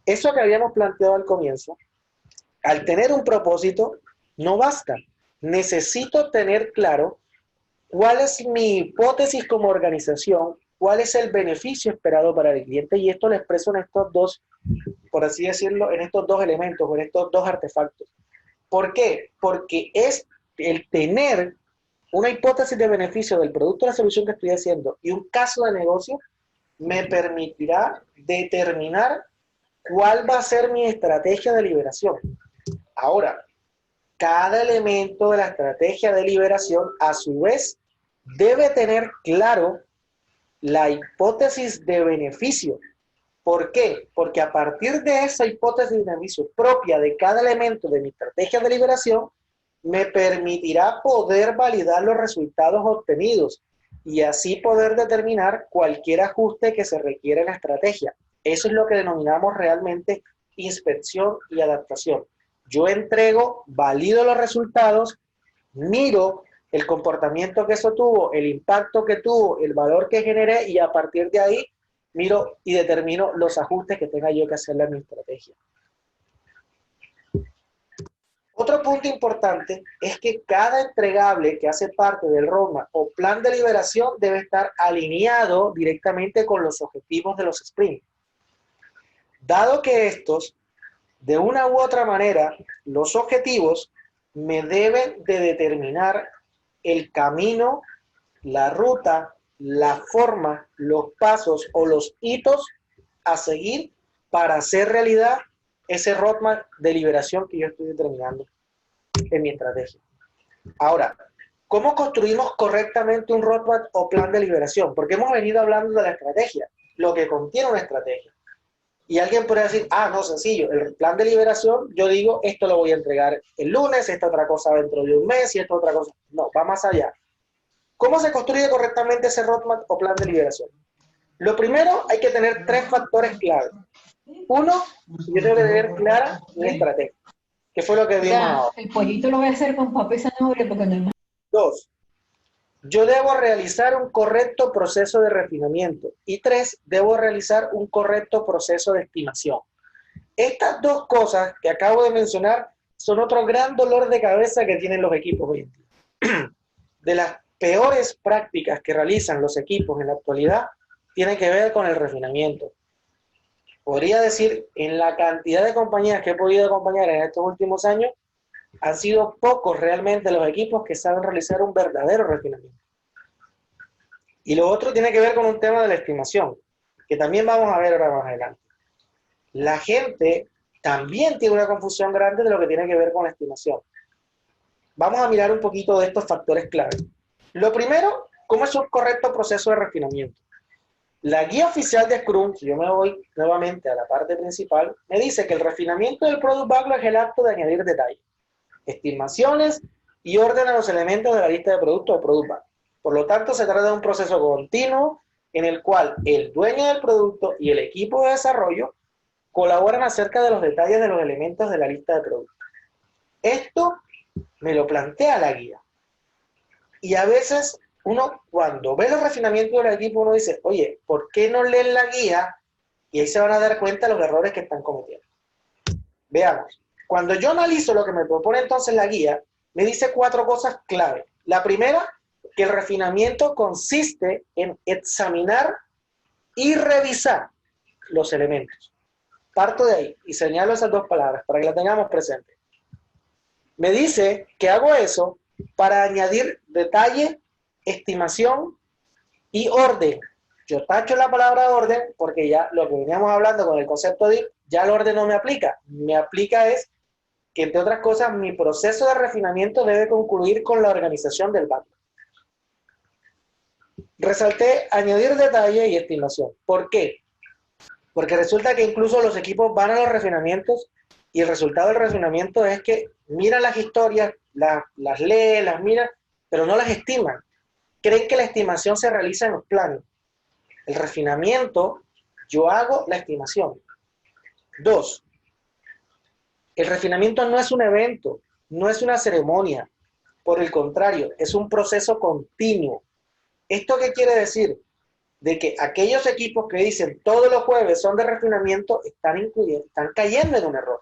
eso que habíamos planteado al comienzo, al tener un propósito, no basta. Necesito tener claro cuál es mi hipótesis como organización, cuál es el beneficio esperado para el cliente, y esto lo expreso en estos dos, por así decirlo, en estos dos elementos, en estos dos artefactos. ¿Por qué? Porque es el tener una hipótesis de beneficio del producto o la solución que estoy haciendo y un caso de negocio me permitirá determinar cuál va a ser mi estrategia de liberación. Ahora, cada elemento de la estrategia de liberación, a su vez, debe tener claro la hipótesis de beneficio. ¿Por qué? Porque a partir de esa hipótesis de beneficio propia de cada elemento de mi estrategia de liberación, me permitirá poder validar los resultados obtenidos y así poder determinar cualquier ajuste que se requiera en la estrategia. Eso es lo que denominamos realmente inspección y adaptación. Yo entrego, valido los resultados, miro el comportamiento que eso tuvo, el impacto que tuvo, el valor que generé, y a partir de ahí miro y determino los ajustes que tenga yo que hacerle a mi estrategia. Otro punto importante es que cada entregable que hace parte del roadmap o plan de liberación debe estar alineado directamente con los objetivos de los sprints. Dado que estos, de una u otra manera, los objetivos me deben de determinar el camino, la ruta, la forma, los pasos o los hitos a seguir para hacer realidad ese roadmap de liberación que yo estoy determinando en mi estrategia. Ahora, ¿cómo construimos correctamente un roadmap o plan de liberación? Porque hemos venido hablando de la estrategia, lo que contiene una estrategia. Y alguien podría decir, no, sencillo, el plan de liberación, yo digo, esto lo voy a entregar el lunes, esta otra cosa dentro de un mes y esta otra cosa. No, va más allá. ¿Cómo se construye correctamente ese roadmap o plan de liberación? Lo primero, hay que tener 3 factores clave. Uno, yo tengo que tener clara mi estrategia, que fue lo que vimos ahora. El pollito lo voy a hacer con papa y zanahoria porque no hay más. 2, yo debo realizar un correcto proceso de refinamiento. Y 3, debo realizar un correcto proceso de estimación. Estas 2 cosas que acabo de mencionar son otro gran dolor de cabeza que tienen los equipos hoy en día. De las peores prácticas que realizan los equipos en la actualidad, tiene que ver con el refinamiento. Podría decir, en la cantidad de compañías que he podido acompañar en estos últimos años, han sido pocos realmente los equipos que saben realizar un verdadero refinamiento. Y lo otro tiene que ver con un tema de la estimación, que también vamos a ver ahora más adelante. La gente también tiene una confusión grande de lo que tiene que ver con la estimación. Vamos a mirar un poquito de estos factores clave. Lo primero, ¿cómo es un correcto proceso de refinamiento? La guía oficial de Scrum, si yo me voy nuevamente a la parte principal, me dice que el refinamiento del Product Backlog es el acto de añadir detalles, estimaciones y orden a los elementos de la lista de productos o Product Backlog. Por lo tanto, se trata de un proceso continuo en el cual el dueño del producto y el equipo de desarrollo colaboran acerca de los detalles de los elementos de la lista de productos. Esto me lo plantea la guía. Y a veces uno, cuando ve los refinamientos del equipo, uno dice, oye, ¿por qué no leen la guía? Y ahí se van a dar cuenta de los errores que están cometiendo. Veamos. Cuando yo analizo lo que me propone entonces la guía, me dice 4 cosas clave. La primera, que el refinamiento consiste en examinar y revisar los elementos. Parto de ahí y señalo esas 2 palabras para que las tengamos presentes. Me dice que hago eso para añadir detalle, estimación y orden. Yo tacho la palabra orden porque ya lo que veníamos hablando con el concepto de ya el orden no me aplica. Me aplica es que, entre otras cosas, mi proceso de refinamiento debe concluir con la organización del backlog. Resalté añadir detalle y estimación. ¿Por qué? Porque resulta que incluso los equipos van a los refinamientos y el resultado del refinamiento es que miran las historias, las leen, las miran, pero no las estiman. Creen que la estimación se realiza en los planos. El refinamiento, yo hago la estimación. 2, el refinamiento no es un evento, no es una ceremonia. Por el contrario, es un proceso continuo. ¿Esto qué quiere decir? De que aquellos equipos que dicen todos los jueves son de refinamiento están cayendo en un error.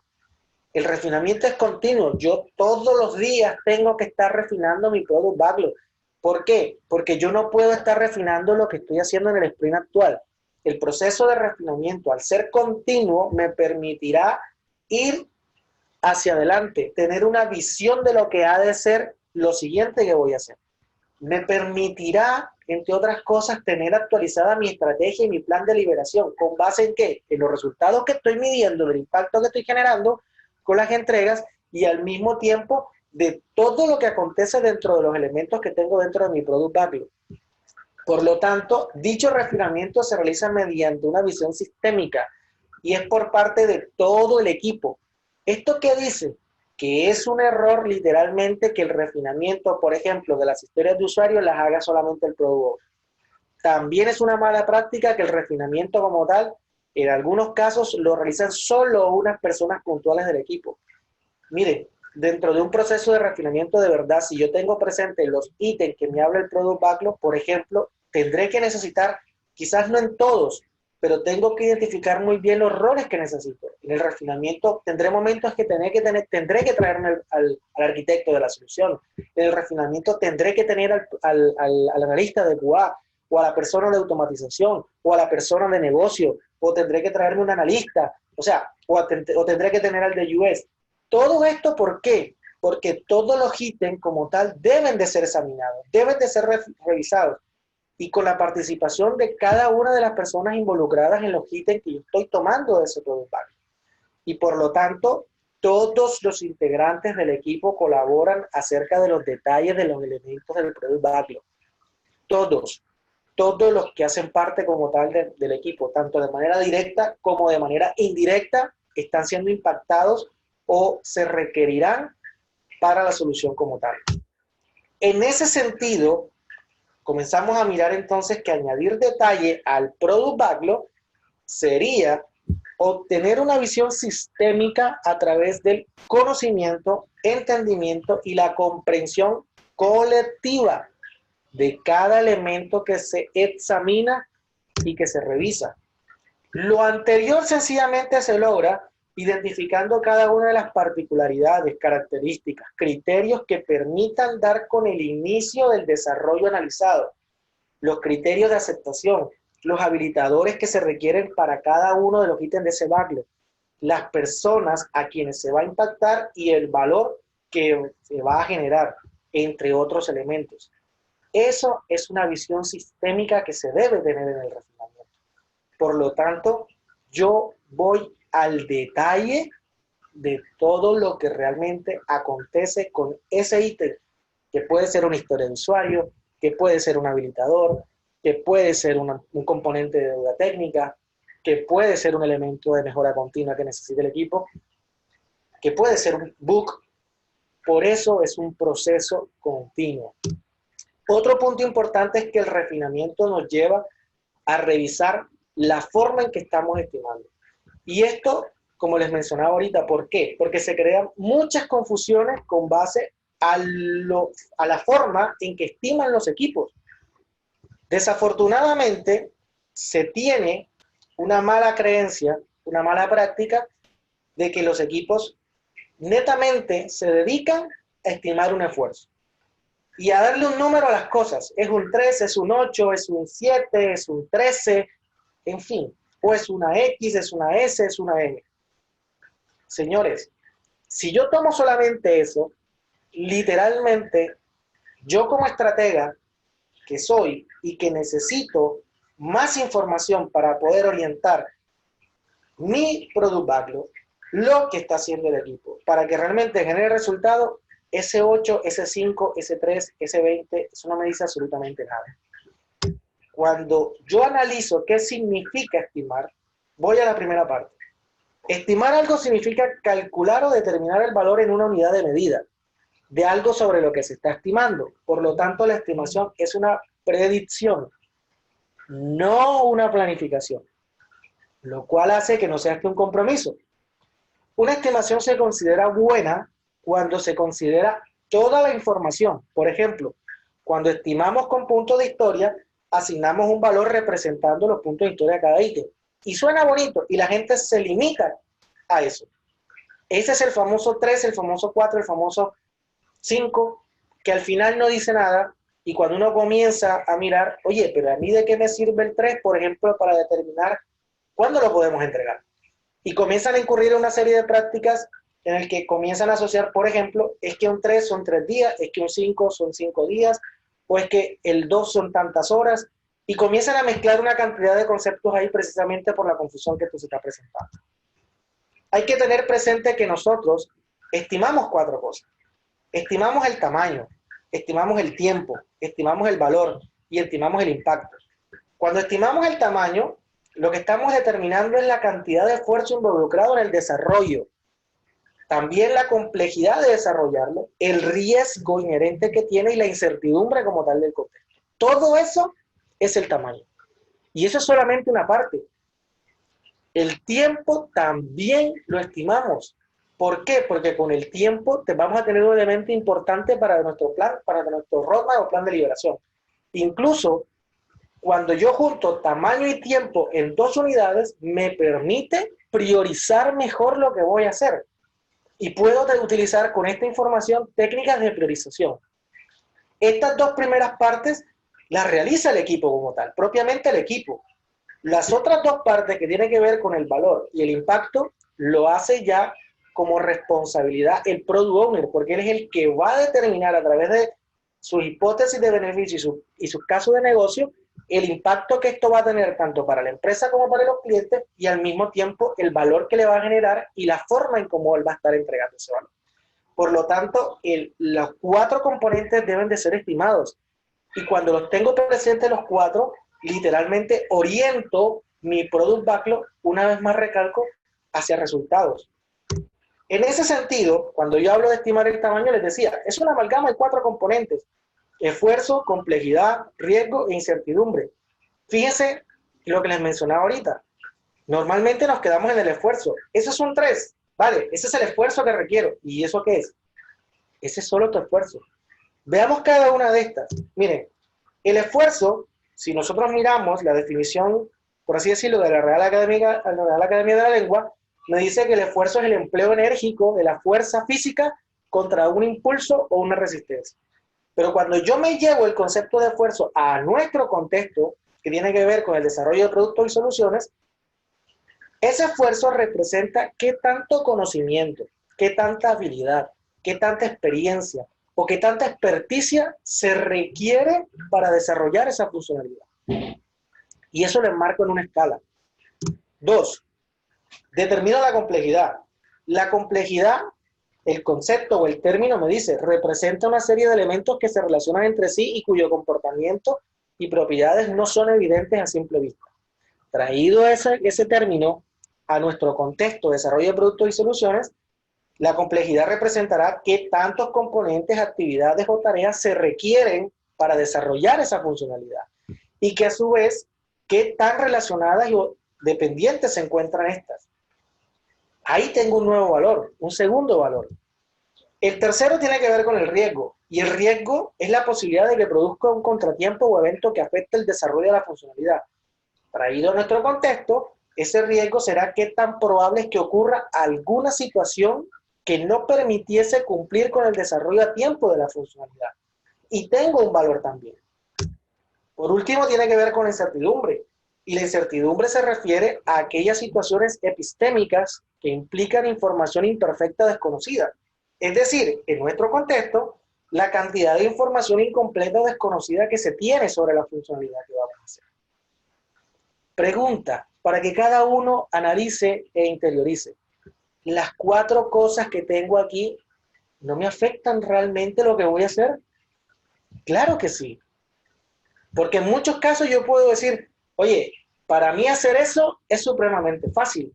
El refinamiento es continuo. Yo todos los días tengo que estar refinando mi Product Backlog. ¿Por qué? Porque yo no puedo estar refinando lo que estoy haciendo en el sprint actual. El proceso de refinamiento, al ser continuo, me permitirá ir hacia adelante, tener una visión de lo que ha de ser lo siguiente que voy a hacer. Me permitirá, entre otras cosas, tener actualizada mi estrategia y mi plan de liberación. ¿Con base en qué? En los resultados que estoy midiendo, el impacto que estoy generando con las entregas y al mismo tiempo de todo lo que acontece dentro de los elementos que tengo dentro de mi Product Backlog. Por lo tanto, dicho refinamiento se realiza mediante una visión sistémica y es por parte de todo el equipo. ¿Esto qué dice? Que es un error literalmente que el refinamiento, por ejemplo, de las historias de usuario las haga solamente el Product Owner. También es una mala práctica que el refinamiento como tal, en algunos casos, lo realizan solo unas personas puntuales del equipo. Miren, dentro de un proceso de refinamiento de verdad, si yo tengo presente los ítems que me habla el Product Backlog, por ejemplo, tendré que necesitar, quizás no en todos, pero tengo que identificar muy bien los roles que necesito. En el refinamiento tendré momentos que tendré que traerme al arquitecto de la solución. En el refinamiento tendré que tener al analista de QA, o a la persona de automatización, o a la persona de negocio, o tendré que traerme un analista, o sea, o tendré que tener al de US. Todo esto, ¿por qué? Porque todos los ítems como tal deben de ser examinados, deben de ser revisados, y con la participación de cada una de las personas involucradas en los ítems que yo estoy tomando de ese Product Backlog. Y por lo tanto, todos los integrantes del equipo colaboran acerca de los detalles de los elementos del Product Backlog. Todos los que hacen parte como tal del equipo, tanto de manera directa como de manera indirecta, están siendo impactados o se requerirán para la solución como tal. En ese sentido, comenzamos a mirar entonces que añadir detalle al Product Backlog sería obtener una visión sistémica a través del conocimiento, entendimiento y la comprensión colectiva de cada elemento que se examina y que se revisa. Lo anterior sencillamente se logra identificando cada una de las particularidades, características, criterios que permitan dar con el inicio del desarrollo analizado, los criterios de aceptación, los habilitadores que se requieren para cada uno de los ítems de ese backlog, las personas a quienes se va a impactar y el valor que se va a generar, entre otros elementos. Eso es una visión sistémica que se debe tener en el refinamiento. Por lo tanto, yo voy al detalle de todo lo que realmente acontece con ese ítem, que puede ser una historia de usuario, que puede ser un habilitador, que puede ser un componente de deuda técnica, que puede ser un elemento de mejora continua que necesite el equipo, que puede ser un bug. Por eso es un proceso continuo. Otro punto importante es que el refinamiento nos lleva a revisar la forma en que estamos estimando. Y esto, como les mencionaba ahorita, ¿por qué? Porque se crean muchas confusiones con base a la forma en que estiman los equipos. Desafortunadamente, se tiene una mala creencia, una mala práctica de que los equipos netamente se dedican a estimar un esfuerzo y a darle un número a las cosas. Es un 3, es un 8, es un 7, es un 13, en fin. O es una X, es una S, es una M. Señores, si yo tomo solamente eso, literalmente, yo como estratega que soy y que necesito más información para poder orientar mi Product Backlog, lo que está haciendo el equipo, para que realmente genere resultado, ese 8, ese 5, ese 3, ese 20, eso no me dice absolutamente nada. Cuando yo analizo qué significa estimar, voy a la primera parte. Estimar algo significa calcular o determinar el valor en una unidad de medida de algo sobre lo que se está estimando. Por lo tanto, la estimación es una predicción, no una planificación, lo cual hace que no sea que un compromiso. Una estimación se considera buena cuando se considera toda la información. Por ejemplo, cuando estimamos con puntos de historia, asignamos un valor representando los puntos de historia de cada ítem. Y suena bonito, y la gente se limita a eso. Ese es el famoso 3, el famoso 4, el famoso 5, que al final no dice nada, y cuando uno comienza a mirar, oye, pero a mí ¿de qué me sirve el 3, por ejemplo, para determinar cuándo lo podemos entregar? Y comienzan a incurrir en una serie de prácticas en el que comienzan a asociar, por ejemplo, es que un 3 son 3 días, es que un 5 son 5 días, o es que el 2 son tantas horas, y comienzan a mezclar una cantidad de conceptos ahí precisamente por la confusión que esto se está presentando. Hay que tener presente que nosotros estimamos 4 cosas. Estimamos el tamaño, estimamos el tiempo, estimamos el valor y estimamos el impacto. Cuando estimamos el tamaño, lo que estamos determinando es la cantidad de esfuerzo involucrado en el desarrollo, también la complejidad de desarrollarlo, el riesgo inherente que tiene y la incertidumbre como tal del contexto. Todo eso es el tamaño. Y eso es solamente una parte. El tiempo también lo estimamos. ¿Por qué? Porque con el tiempo vamos a tener un elemento importante para nuestro plan, para nuestro roadmap o plan de liberación. Incluso Cuando yo junto tamaño y tiempo en 2 unidades, me permite priorizar mejor lo que voy a hacer. Y puedo utilizar con esta información técnicas de priorización. Estas 2 primeras partes las realiza el equipo como tal, propiamente el equipo. Las otras 2 partes que tienen que ver con el valor y el impacto, lo hace ya como responsabilidad el Product Owner, porque él es el que va a determinar a través de sus hipótesis de beneficio y sus casos de negocio, el impacto que esto va a tener tanto para la empresa como para los clientes y al mismo tiempo el valor que le va a generar y la forma en cómo él va a estar entregando ese valor. Por lo tanto, los 4 componentes deben de ser estimados. Y cuando los tengo presentes los 4, literalmente oriento mi Product Backlog, una vez más recalco, hacia resultados. En ese sentido, cuando yo hablo de estimar el tamaño, les decía, es una amalgama de 4 componentes: esfuerzo, complejidad, riesgo e incertidumbre. Fíjense lo que les mencionaba ahorita. Normalmente nos quedamos en el esfuerzo. Esos son 3. Vale, ese es el esfuerzo que requiero. ¿Y eso qué es? Ese es solo tu esfuerzo. Veamos cada una de estas. Miren, el esfuerzo, si nosotros miramos la definición, por así decirlo, de la Real Academia de la Lengua, me dice que el esfuerzo es el empleo enérgico de la fuerza física contra un impulso o una resistencia. Pero cuando yo me llevo el concepto de esfuerzo a nuestro contexto, que tiene que ver con el desarrollo de productos y soluciones, ese esfuerzo representa qué tanto conocimiento, qué tanta habilidad, qué tanta experiencia o qué tanta experticia se requiere para desarrollar esa funcionalidad. Y eso lo enmarco en una escala. 2. Determino la complejidad. La complejidad, el concepto o el término me dice, representa una serie de elementos que se relacionan entre sí y cuyo comportamiento y propiedades no son evidentes a simple vista. Traído ese término a nuestro contexto de desarrollo de productos y soluciones, la complejidad representará qué tantos componentes, actividades o tareas se requieren para desarrollar esa funcionalidad y que a su vez, qué tan relacionadas y dependientes se encuentran estas. Ahí tengo un nuevo valor, un segundo valor. El tercero tiene que ver con el riesgo, y el riesgo es la posibilidad de que produzca un contratiempo o evento que afecte el desarrollo de la funcionalidad. Traído a nuestro contexto, ese riesgo será qué tan probable es que ocurra alguna situación que no permitiese cumplir con el desarrollo a tiempo de la funcionalidad. Y tengo un valor también. Por último, tiene que ver con la incertidumbre. Y la incertidumbre se refiere a aquellas situaciones epistémicas que implican información imperfecta desconocida. Es decir, en nuestro contexto, la cantidad de información incompleta o desconocida que se tiene sobre la funcionalidad que vamos a hacer. Pregunta, para que cada uno analice e interiorice. ¿Las 4 cosas que tengo aquí no me afectan realmente lo que voy a hacer? Claro que sí. Porque en muchos casos yo puedo decir, oye, para mí hacer eso es supremamente fácil,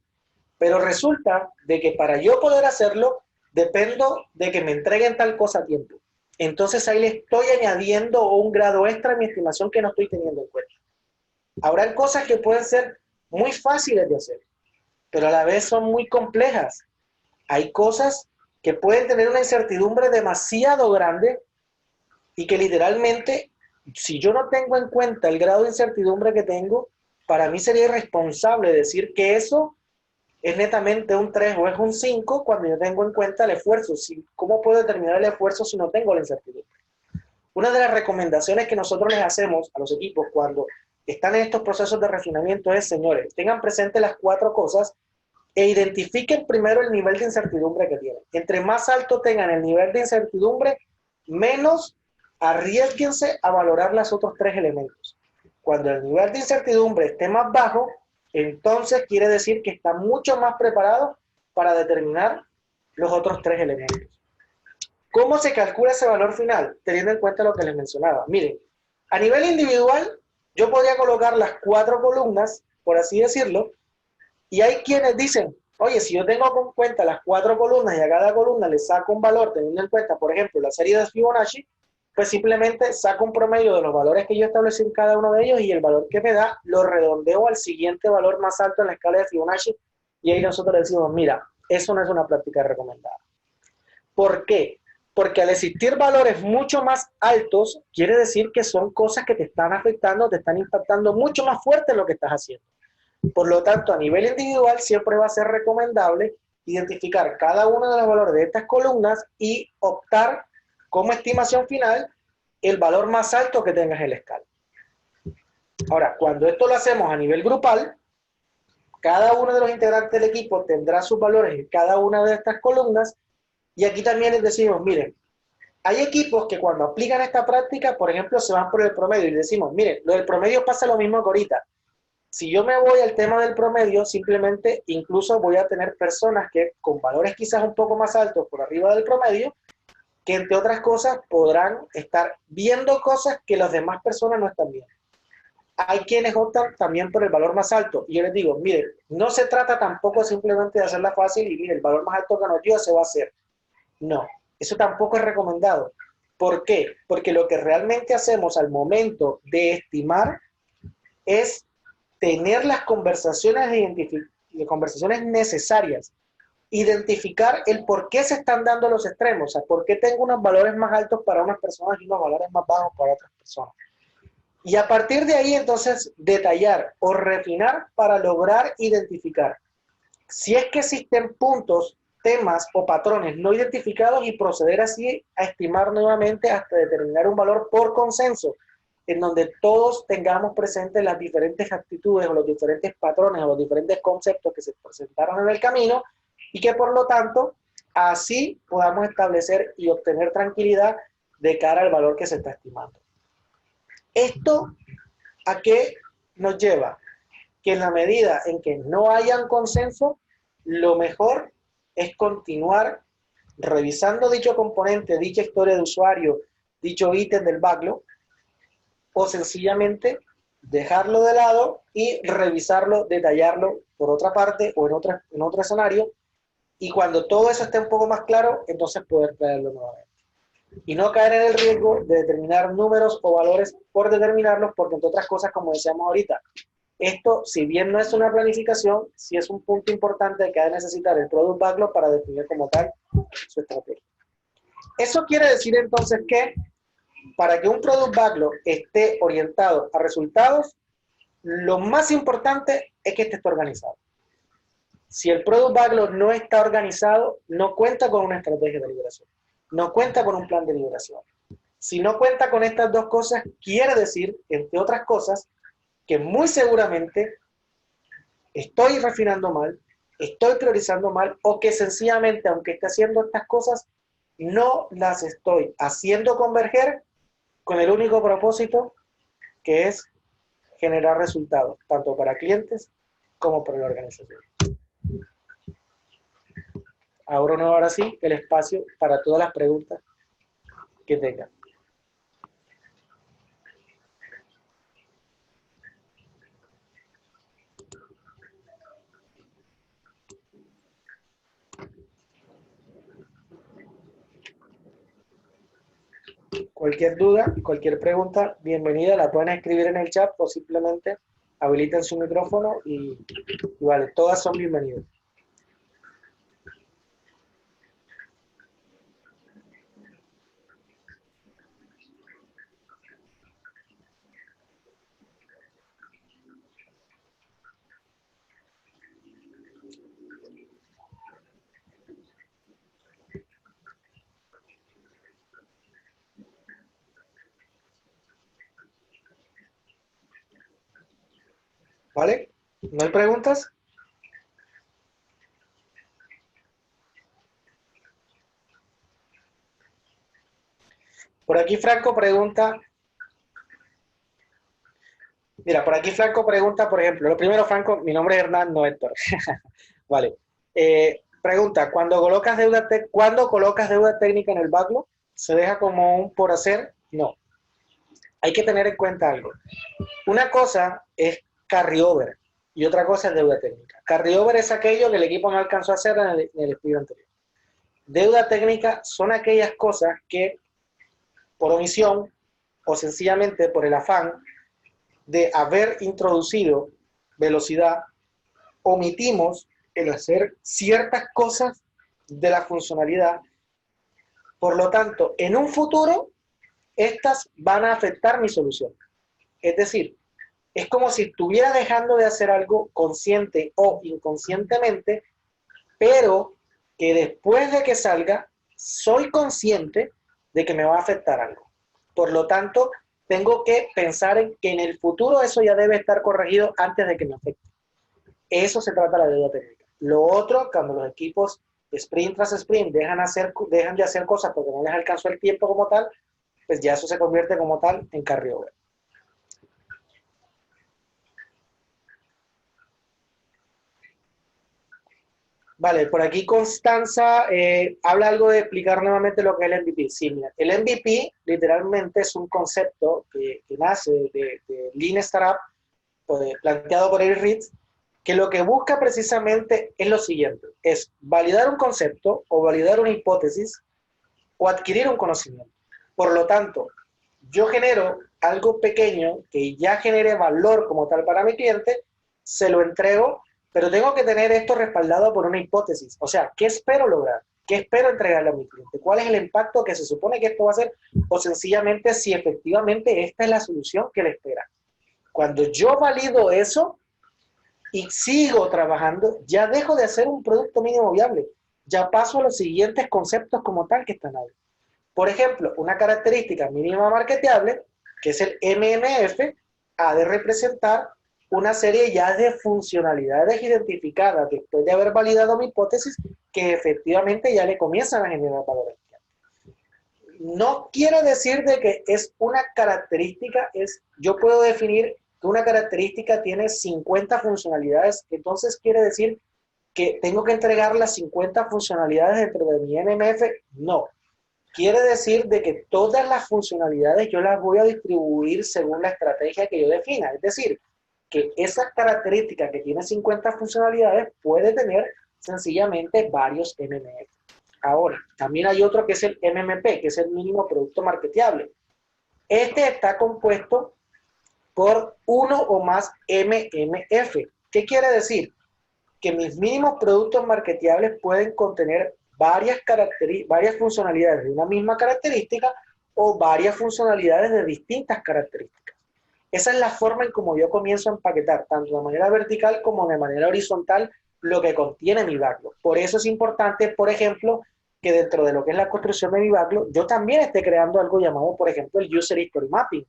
pero resulta de que para yo poder hacerlo, dependo de que me entreguen tal cosa a tiempo. Entonces ahí le estoy añadiendo un grado extra a mi estimación que no estoy teniendo en cuenta. Habrán cosas que pueden ser muy fáciles de hacer, pero a la vez son muy complejas. Hay cosas que pueden tener una incertidumbre demasiado grande y que literalmente, si yo no tengo en cuenta el grado de incertidumbre que tengo, para mí sería irresponsable decir que eso es netamente un 3 o es un 5 cuando yo tengo en cuenta el esfuerzo. ¿Cómo puedo determinar el esfuerzo si no tengo la incertidumbre? Una de las recomendaciones que nosotros les hacemos a los equipos cuando están en estos procesos de refinamiento es, señores, tengan presente las 4 cosas e identifiquen primero el nivel de incertidumbre que tienen. Entre más alto tengan el nivel de incertidumbre, menos arriésguense a valorar los otros 3 elementos. Cuando el nivel de incertidumbre esté más bajo, entonces quiere decir que está mucho más preparado para determinar los otros 3 elementos. ¿Cómo se calcula ese valor final? Teniendo en cuenta lo que les mencionaba. Miren, a nivel individual, yo podría colocar las 4 columnas, por así decirlo, y hay quienes dicen, oye, si yo tengo en cuenta las 4 columnas y a cada columna le saco un valor teniendo en cuenta, por ejemplo, la serie de Fibonacci, pues simplemente saco un promedio de los valores que yo establecí en cada uno de ellos y el valor que me da lo redondeo al siguiente valor más alto en la escala de Fibonacci y ahí nosotros decimos, mira, eso no es una práctica recomendada. ¿Por qué? Porque al existir valores mucho más altos, quiere decir que son cosas que te están afectando, te están impactando mucho más fuerte en lo que estás haciendo. Por lo tanto, a nivel individual, siempre va a ser recomendable identificar cada uno de los valores de estas columnas y optar como estimación final el valor más alto que tengas en la escala. Ahora, cuando esto lo hacemos a nivel grupal, cada uno de los integrantes del equipo tendrá sus valores en cada una de estas columnas y aquí también les decimos, miren, hay equipos que cuando aplican esta práctica, por ejemplo, se van por el promedio y decimos, miren, lo del promedio pasa lo mismo que ahorita. Si yo me voy al tema del promedio, simplemente incluso voy a tener personas que con valores quizás un poco más altos por arriba del promedio, que entre otras cosas podrán estar viendo cosas que las demás personas no están viendo. Hay quienes optan también por el valor más alto. Y yo les digo, miren, no se trata tampoco simplemente de hacerla fácil y miren, el valor más alto que nos dio se va a hacer. No, eso tampoco es recomendado. ¿Por qué? Porque lo que realmente hacemos al momento de estimar es tener las conversaciones necesarias, identificar el por qué se están dando los extremos, o sea, por qué tengo unos valores más altos para unas personas y unos valores más bajos para otras personas. Y a partir de ahí, entonces, detallar o refinar para lograr identificar si es que existen puntos, temas o patrones no identificados y proceder así a estimar nuevamente hasta determinar un valor por consenso, en donde todos tengamos presentes las diferentes actitudes o los diferentes patrones o los diferentes conceptos que se presentaron en el camino y que por lo tanto así podamos establecer y obtener tranquilidad de cara al valor que se está estimando. ¿Esto a qué nos lleva? Que en la medida en que no haya un consenso, lo mejor es continuar revisando dicho componente, dicha historia de usuario, dicho ítem del backlog, o sencillamente dejarlo de lado y revisarlo, detallarlo por otra parte o en otro escenario, y cuando todo eso esté un poco más claro, entonces poder traerlo nuevamente. Y no caer en el riesgo de determinar números o valores por determinarlos, porque entre otras cosas, como decíamos ahorita, esto, si bien no es una planificación, sí es un punto importante que ha de necesitar el Product Backlog para definir como tal su estrategia. Eso quiere decir entonces que para que un Product Backlog esté orientado a resultados, lo más importante es que esté organizado. Si el Product Backlog no está organizado, no cuenta con una estrategia de liberación, no cuenta con un plan de liberación. Si no cuenta con estas dos cosas, quiere decir, entre otras cosas, que muy seguramente estoy refinando mal, estoy priorizando mal, o que sencillamente, aunque esté haciendo estas cosas, no las estoy haciendo converger con el único propósito que es generar resultados, tanto para clientes como para la organización. Ahora sí, el espacio para todas las preguntas que tengan. Cualquier duda, cualquier pregunta, bienvenida, la pueden escribir en el chat o simplemente habiliten su micrófono y vale, todas son bienvenidas. ¿Vale? ¿No hay preguntas? Por aquí Franco pregunta, mira, por aquí Franco pregunta, por ejemplo, lo primero, Franco, mi nombre es Hernán, no Héctor. Vale. Pregunta, ¿cuándo colocas deuda técnica en el backlog? ¿Se deja como un por hacer? No. Hay que tener en cuenta algo. Una cosa es carryover y otra cosa es deuda técnica. Carryover es aquello que el equipo no alcanzó a hacer en el estudio anterior. Deuda técnica son aquellas cosas que por omisión o sencillamente por el afán de haber introducido velocidad, omitimos el hacer ciertas cosas de la funcionalidad Por lo tanto, en un futuro, estas van a afectar mi solución. Es decir, es como si estuviera dejando de hacer algo consciente o inconscientemente, pero que después de que salga, soy consciente de que me va a afectar algo. Por lo tanto, tengo que pensar en que en el futuro eso ya debe estar corregido antes de que me afecte. Eso se trata de la deuda técnica. Lo otro, cuando los equipos sprint tras sprint dejan de hacer cosas porque no les alcanzó el tiempo como tal, pues ya eso se convierte como tal en carryover. Vale, por aquí Constanza habla algo de explicar nuevamente lo que es el MVP. Sí, mira, el MVP literalmente es un concepto que nace de Lean Startup, planteado por Eric Ries, que lo que busca precisamente es lo siguiente, es validar un concepto o validar una hipótesis o adquirir un conocimiento. Por lo tanto, yo genero algo pequeño que ya genere valor como tal para mi cliente, se lo entrego, pero tengo que tener esto respaldado por una hipótesis. O sea, ¿qué espero lograr? ¿Qué espero entregarle a mi cliente? ¿Cuál es el impacto que se supone que esto va a hacer? O sencillamente si efectivamente esta es la solución que le espera. Cuando yo valido eso y sigo trabajando, ya dejo de hacer un producto mínimo viable. Ya paso a los siguientes conceptos como tal que están ahí. Por ejemplo, una característica mínima marketeable, que es el MMF, ha de representar una serie ya de funcionalidades identificadas después de haber validado mi hipótesis que efectivamente ya le comienzan a generar valor. No quiero decir de que es una característica, yo puedo definir que una característica tiene 50 funcionalidades, entonces quiere decir que tengo que entregar las 50 funcionalidades dentro de mi MMF. No. Quiere decir de que todas las funcionalidades yo las voy a distribuir según la estrategia que yo defina. Es decir, que esa característica que tiene 50 funcionalidades puede tener sencillamente varios MMF. Ahora, también hay otro que es el MMP, que es el mínimo producto marketeable. Este está compuesto por uno o más MMF. ¿Qué quiere decir? Que mis mínimos productos marketeables pueden contener varias funcionalidades de una misma característica o varias funcionalidades de distintas características. Esa es la forma en cómo yo comienzo a empaquetar, tanto de manera vertical como de manera horizontal, lo que contiene mi backlog. Por eso es importante, por ejemplo, que dentro de lo que es la construcción de mi backlog, yo también esté creando algo llamado, por ejemplo, el User History Mapping.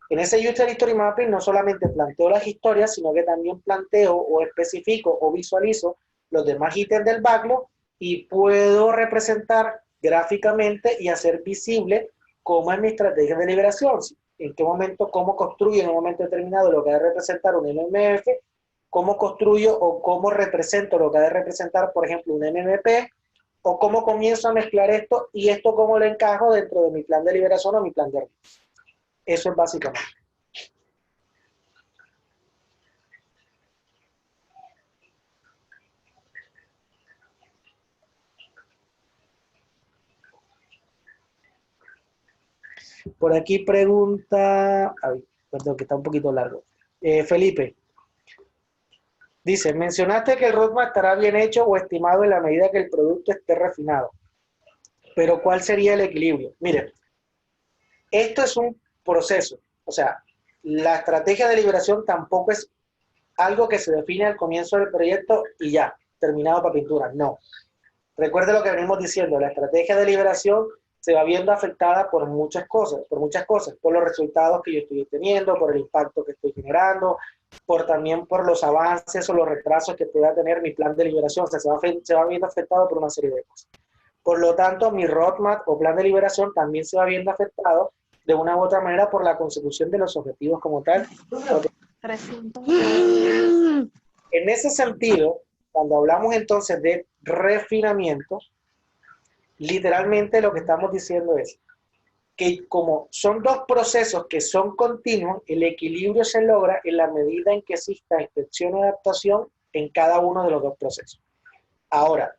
En ese User History Mapping no solamente planteo las historias, sino que también planteo o especifico o visualizo los demás ítems del backlog y puedo representar gráficamente y hacer visible cómo es mi estrategia de liberación, en qué momento, cómo construyo en un momento determinado lo que ha de representar un MMF, cómo construyo o cómo represento lo que ha de representar, por ejemplo, un MMP, o cómo comienzo a mezclar esto y esto cómo lo encajo dentro de mi plan de liberación o mi plan de arriba. Eso es básicamente. Por aquí pregunta, ay, perdón, que está un poquito largo. Felipe, dice, mencionaste que el roadmap estará bien hecho o estimado en la medida que el producto esté refinado. Pero ¿cuál sería el equilibrio? Mire, esto es un proceso. O sea, la estrategia de liberación tampoco es algo que se define al comienzo del proyecto y ya, terminado para pintura. No. Recuerde lo que venimos diciendo, la estrategia de liberación se va viendo afectada por muchas cosas, por los resultados que yo estoy obteniendo, por el impacto que estoy generando, también por los avances o los retrasos que pueda tener mi plan de liberación. O sea, se va viendo afectado por una serie de cosas. Por lo tanto, mi roadmap o plan de liberación también se va viendo afectado de una u otra manera por la consecución de los objetivos como tal. En ese sentido, cuando hablamos entonces de refinamiento, literalmente lo que estamos diciendo es que como son dos procesos que son continuos, el equilibrio se logra en la medida en que exista inspección y adaptación en cada uno de los dos procesos. Ahora,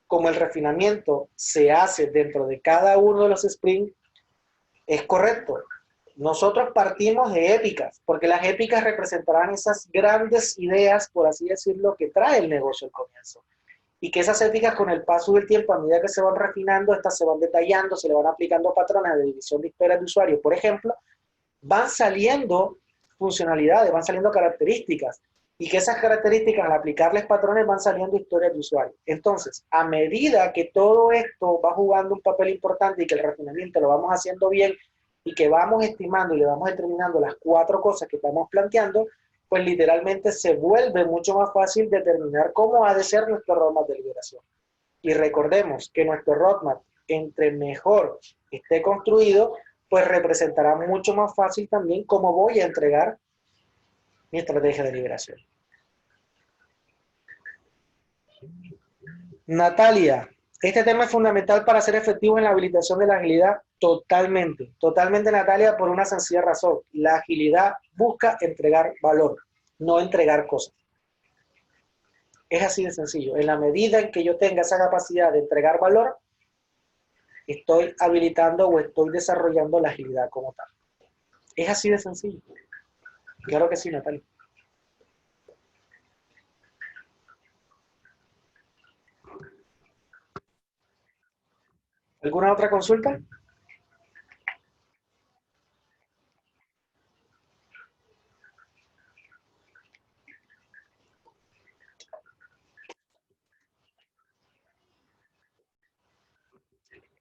como el refinamiento se hace dentro de cada uno de los sprints, es correcto. Nosotros partimos de épicas, porque las épicas representarán esas grandes ideas, por así decirlo, que trae el negocio al comienzo. y que esas éticas con el paso del tiempo, a medida que se van refinando, estas se van detallando, se le van aplicando patrones de división de historias de usuario, por ejemplo, van saliendo funcionalidades, van saliendo características, y que esas características al aplicarles patrones van saliendo historias de usuario. Entonces, a medida que todo esto va jugando un papel importante y que el refinamiento lo vamos haciendo bien y que vamos estimando y le vamos determinando las 4 cosas que estamos planteando, pues literalmente se vuelve mucho más fácil determinar cómo ha de ser nuestro roadmap de liberación. Y recordemos que nuestro roadmap, entre mejor esté construido, pues representará mucho más fácil también cómo voy a entregar mi estrategia de liberación. Natalia, este tema es fundamental para ser efectivo en la habilitación de la agilidad. Totalmente, totalmente, Natalia, por una sencilla razón. La agilidad busca entregar valor, no entregar cosas. Es así de sencillo. En la medida en que yo tenga esa capacidad de entregar valor, estoy habilitando o estoy desarrollando la agilidad como tal. Es así de sencillo. Claro que sí, Natalia. ¿Alguna otra consulta?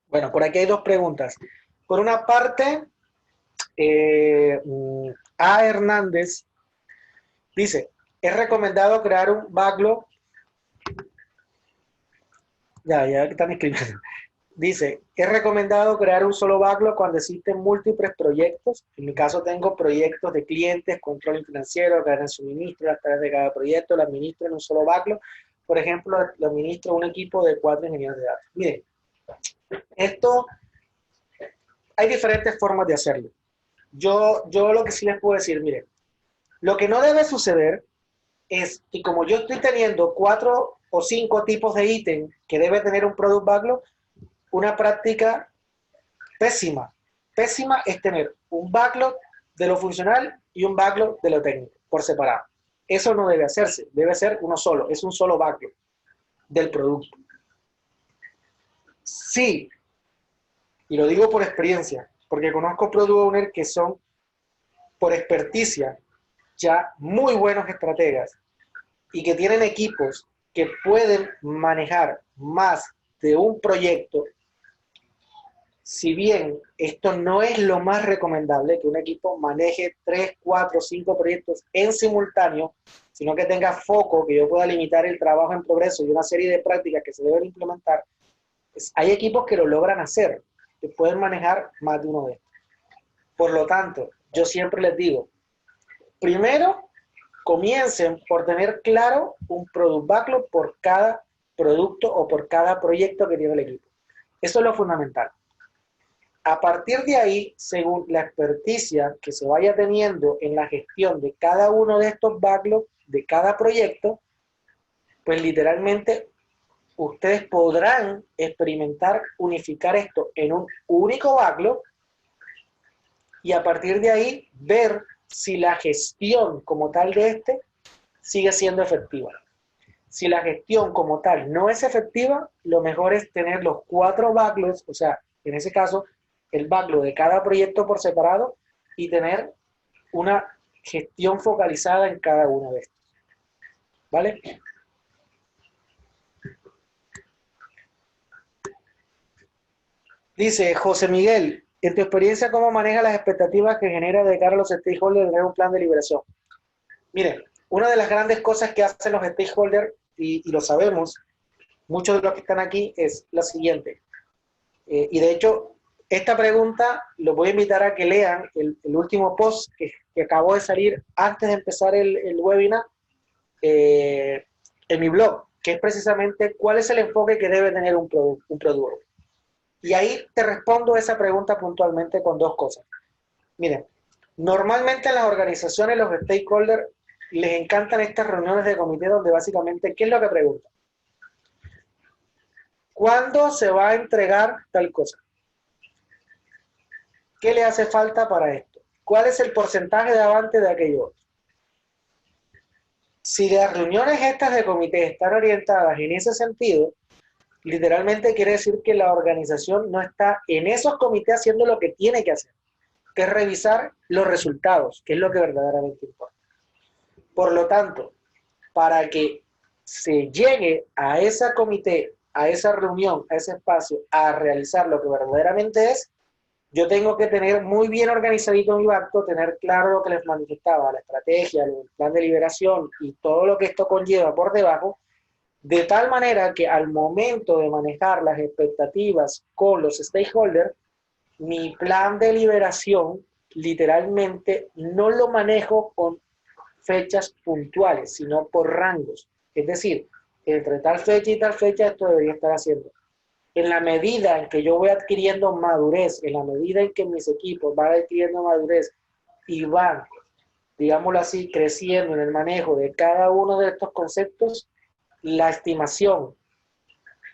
Bueno, por aquí hay 2 preguntas. Por una parte, A. Hernández dice, ¿es recomendado crear un backlog? Ya están escribiendo. Dice, ¿es recomendado crear un solo backlog cuando existen múltiples proyectos? En mi caso tengo proyectos de clientes, control financiero, cadena de suministro, a través de cada proyecto, lo administro en un solo backlog. Por ejemplo, lo administro un equipo de 4 ingenieros de datos. Miren, esto, hay diferentes formas de hacerlo. Yo lo que sí les puedo decir, miren, lo que no debe suceder es que como yo estoy teniendo 4 o 5 tipos de ítem que debe tener un product backlog, una práctica pésima es tener un backlog de lo funcional y un backlog de lo técnico, por separado. Eso no debe hacerse, debe ser uno solo, es un solo backlog del producto. Sí, y lo digo por experiencia, porque conozco product owners que son, por experticia, ya muy buenos estrategas y que tienen equipos que pueden manejar más de un proyecto. Si bien esto no es lo más recomendable, que un equipo maneje 3, 4, 5 proyectos en simultáneo, sino que tenga foco, que yo pueda limitar el trabajo en progreso y una serie de prácticas que se deben implementar, pues hay equipos que lo logran hacer, que pueden manejar más de uno de estos. Por lo tanto, yo siempre les digo, primero, comiencen por tener claro un product backlog por cada producto o por cada proyecto que tiene el equipo. Eso es lo fundamental. A partir de ahí, según la experticia que se vaya teniendo en la gestión de cada uno de estos backlogs, de cada proyecto, pues literalmente ustedes podrán experimentar unificar esto en un único backlog y a partir de ahí ver si la gestión como tal de este sigue siendo efectiva. Si la gestión como tal no es efectiva, lo mejor es tener los 4 backlogs, o sea, en ese caso, el backlog de cada proyecto por separado y tener una gestión focalizada en cada uno de estos. ¿Vale? Dice José Miguel, en tu experiencia, ¿cómo maneja las expectativas que genera de cara a los stakeholders de un plan de liberación? Miren, una de las grandes cosas que hacen los stakeholders, y lo sabemos, muchos de los que están aquí, es la siguiente. Y de hecho, esta pregunta los voy a invitar a que lean el último post que acabó de salir antes de empezar el webinar en mi blog, que es precisamente cuál es el enfoque que debe tener un producto. Y ahí te respondo esa pregunta puntualmente con 2 cosas. Miren, normalmente en las organizaciones los stakeholders les encantan estas reuniones de comité donde básicamente, ¿qué es lo que preguntan? ¿Cuándo se va a entregar tal cosa? ¿Qué le hace falta para esto? ¿Cuál es el porcentaje de avance de aquello? Si las reuniones estas de comité están orientadas en ese sentido, literalmente quiere decir que la organización no está en esos comités haciendo lo que tiene que hacer, que es revisar los resultados, que es lo que verdaderamente importa. Por lo tanto, para que se llegue a ese comité, a esa reunión, a ese espacio, a realizar lo que verdaderamente es, yo tengo que tener muy bien organizadito mi acto, tener claro lo que les manifestaba, la estrategia, el plan de liberación y todo lo que esto conlleva por debajo, de tal manera que al momento de manejar las expectativas con los stakeholders, mi plan de liberación literalmente no lo manejo con fechas puntuales, sino por rangos. Es decir, entre tal fecha y tal fecha esto debería estar haciendo. En la medida en que yo voy adquiriendo madurez, en la medida en que mis equipos van adquiriendo madurez y van, digámoslo así, creciendo en el manejo de cada uno de estos conceptos, la estimación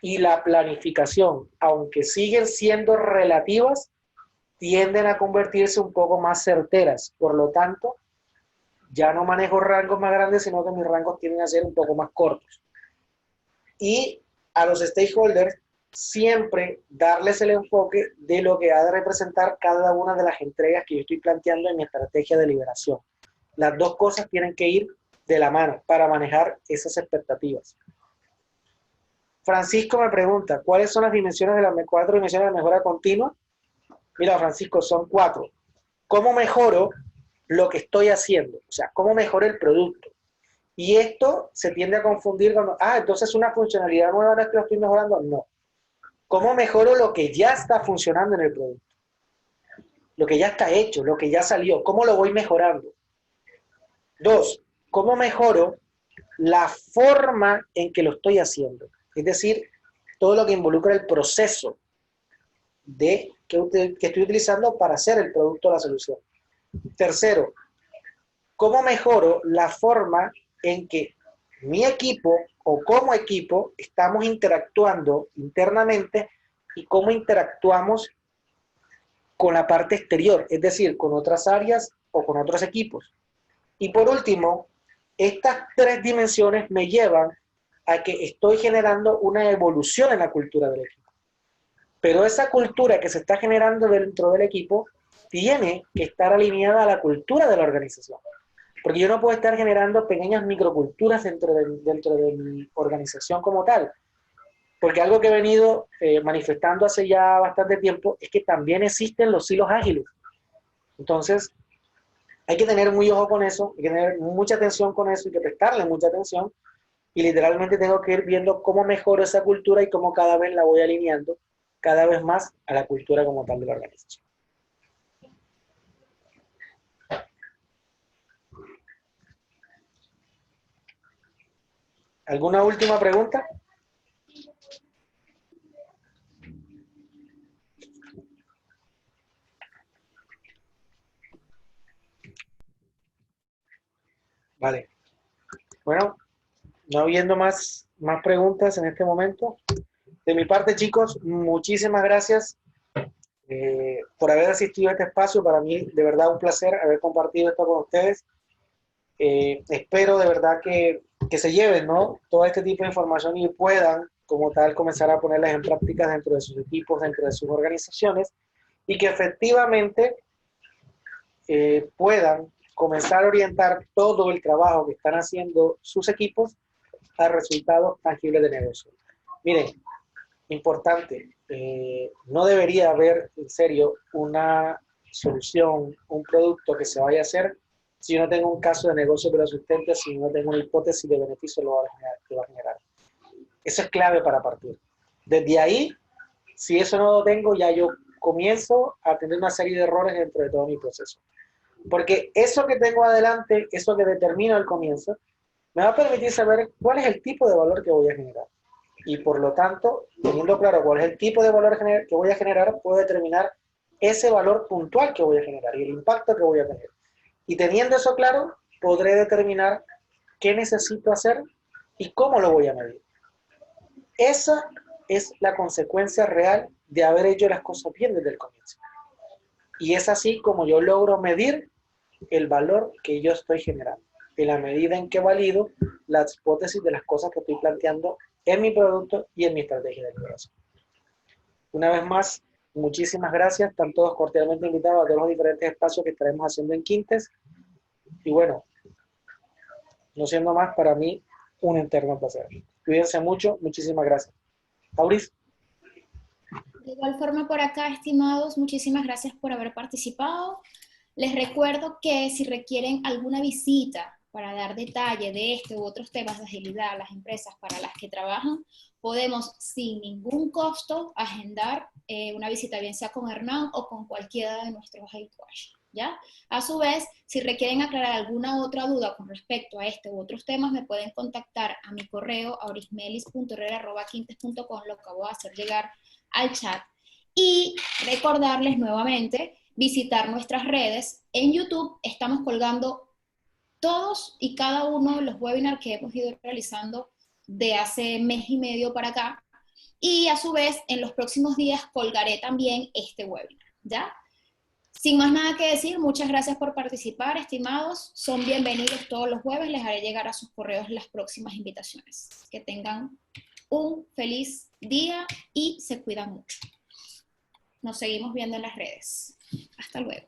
y la planificación, aunque siguen siendo relativas, tienden a convertirse un poco más certeras. Por lo tanto, ya no manejo rangos más grandes, sino que mis rangos tienden a ser un poco más cortos. Y a los stakeholders, siempre darles el enfoque de lo que ha de representar cada una de las entregas que yo estoy planteando en mi estrategia de liberación. Las dos cosas tienen que ir de la mano para manejar esas expectativas. Francisco me pregunta, ¿cuáles son las dimensiones de las 4 dimensiones de la mejora continua? Mira, Francisco, son 4. ¿Cómo mejoro lo que estoy haciendo? O sea, ¿cómo mejoro el producto? Y esto se tiende a confundir con, entonces una funcionalidad nueva no es que lo estoy mejorando. No. ¿Cómo mejoro lo que ya está funcionando en el producto? Lo que ya está hecho, lo que ya salió. ¿Cómo lo voy mejorando? 2. ¿Cómo mejoro la forma en que lo estoy haciendo? Es decir, todo lo que involucra el proceso que estoy utilizando para hacer el producto o la solución. Tercero, ¿cómo mejoro la forma en que mi equipo o como equipo estamos interactuando internamente y cómo interactuamos con la parte exterior, es decir, con otras áreas o con otros equipos? Y por último, estas 3 dimensiones me llevan a que estoy generando una evolución en la cultura del equipo. Pero esa cultura que se está generando dentro del equipo tiene que estar alineada a la cultura de la organización. Porque yo no puedo estar generando pequeñas microculturas dentro de mi organización como tal. Porque algo que he venido manifestando hace ya bastante tiempo es que también existen los silos ágiles. Entonces, hay que tener muy ojo con eso, hay que tener mucha atención con eso, hay que prestarle mucha atención. Y literalmente tengo que ir viendo cómo mejoro esa cultura y cómo cada vez la voy alineando cada vez más a la cultura como tal de la organización. ¿Alguna última pregunta? Vale. Bueno, no habiendo más preguntas en este momento. De mi parte, chicos, muchísimas gracias por haber asistido a este espacio. Para mí, de verdad, un placer haber compartido esto con ustedes. Espero de verdad que se lleven, ¿no?, todo este tipo de información y puedan, como tal, comenzar a ponerlas en práctica dentro de sus equipos, dentro de sus organizaciones, y que efectivamente puedan comenzar a orientar todo el trabajo que están haciendo sus equipos a resultados tangibles de negocio. Miren, importante, no debería haber, en serio, una solución, un producto que se vaya a hacer si yo no tengo un caso de negocio que lo sustente, si no tengo una hipótesis de beneficio que va a generar. Eso es clave para partir. Desde ahí, si eso no lo tengo, ya yo comienzo a tener una serie de errores dentro de todo mi proceso. Porque eso que tengo adelante, eso que determino al comienzo, me va a permitir saber cuál es el tipo de valor que voy a generar. Y por lo tanto, teniendo claro cuál es el tipo de valor que voy a generar, puedo determinar ese valor puntual que voy a generar y el impacto que voy a tener. Y teniendo eso claro, podré determinar qué necesito hacer y cómo lo voy a medir. Esa es la consecuencia real de haber hecho las cosas bien desde el comienzo. Y es así como yo logro medir el valor que yo estoy generando. en la medida en que valido las hipótesis de las cosas que estoy planteando en mi producto y en mi estrategia de negocio. Una vez más, muchísimas gracias. Están todos cordialmente invitados a todos los diferentes espacios que estaremos haciendo en Quintes. Y bueno, no siendo más, para mí, un eterno placer. Cuídense mucho. Muchísimas gracias. Auris. De igual forma por acá, estimados, muchísimas gracias por haber participado. Les recuerdo que si requieren alguna visita para dar detalle de este u otros temas de agilidad a las empresas para las que trabajan, podemos sin ningún costo agendar una visita, bien sea con Hernán o con cualquiera de nuestros head coach, ¿ya? A su vez, si requieren aclarar alguna otra duda con respecto a este u otros temas, me pueden contactar a mi correo aurismelis.herrera@quintes.com, lo acabo de hacer llegar al chat. Y recordarles nuevamente visitar nuestras redes. En YouTube estamos colgando todos y cada uno de los webinars que hemos ido realizando de hace mes y medio para acá. Y a su vez, en los próximos días colgaré también este webinar, ¿ya? Sin más nada que decir, muchas gracias por participar, estimados. Son bienvenidos todos los jueves. Les haré llegar a sus correos las próximas invitaciones. Que tengan un feliz día y se cuidan mucho. Nos seguimos viendo en las redes. Hasta luego.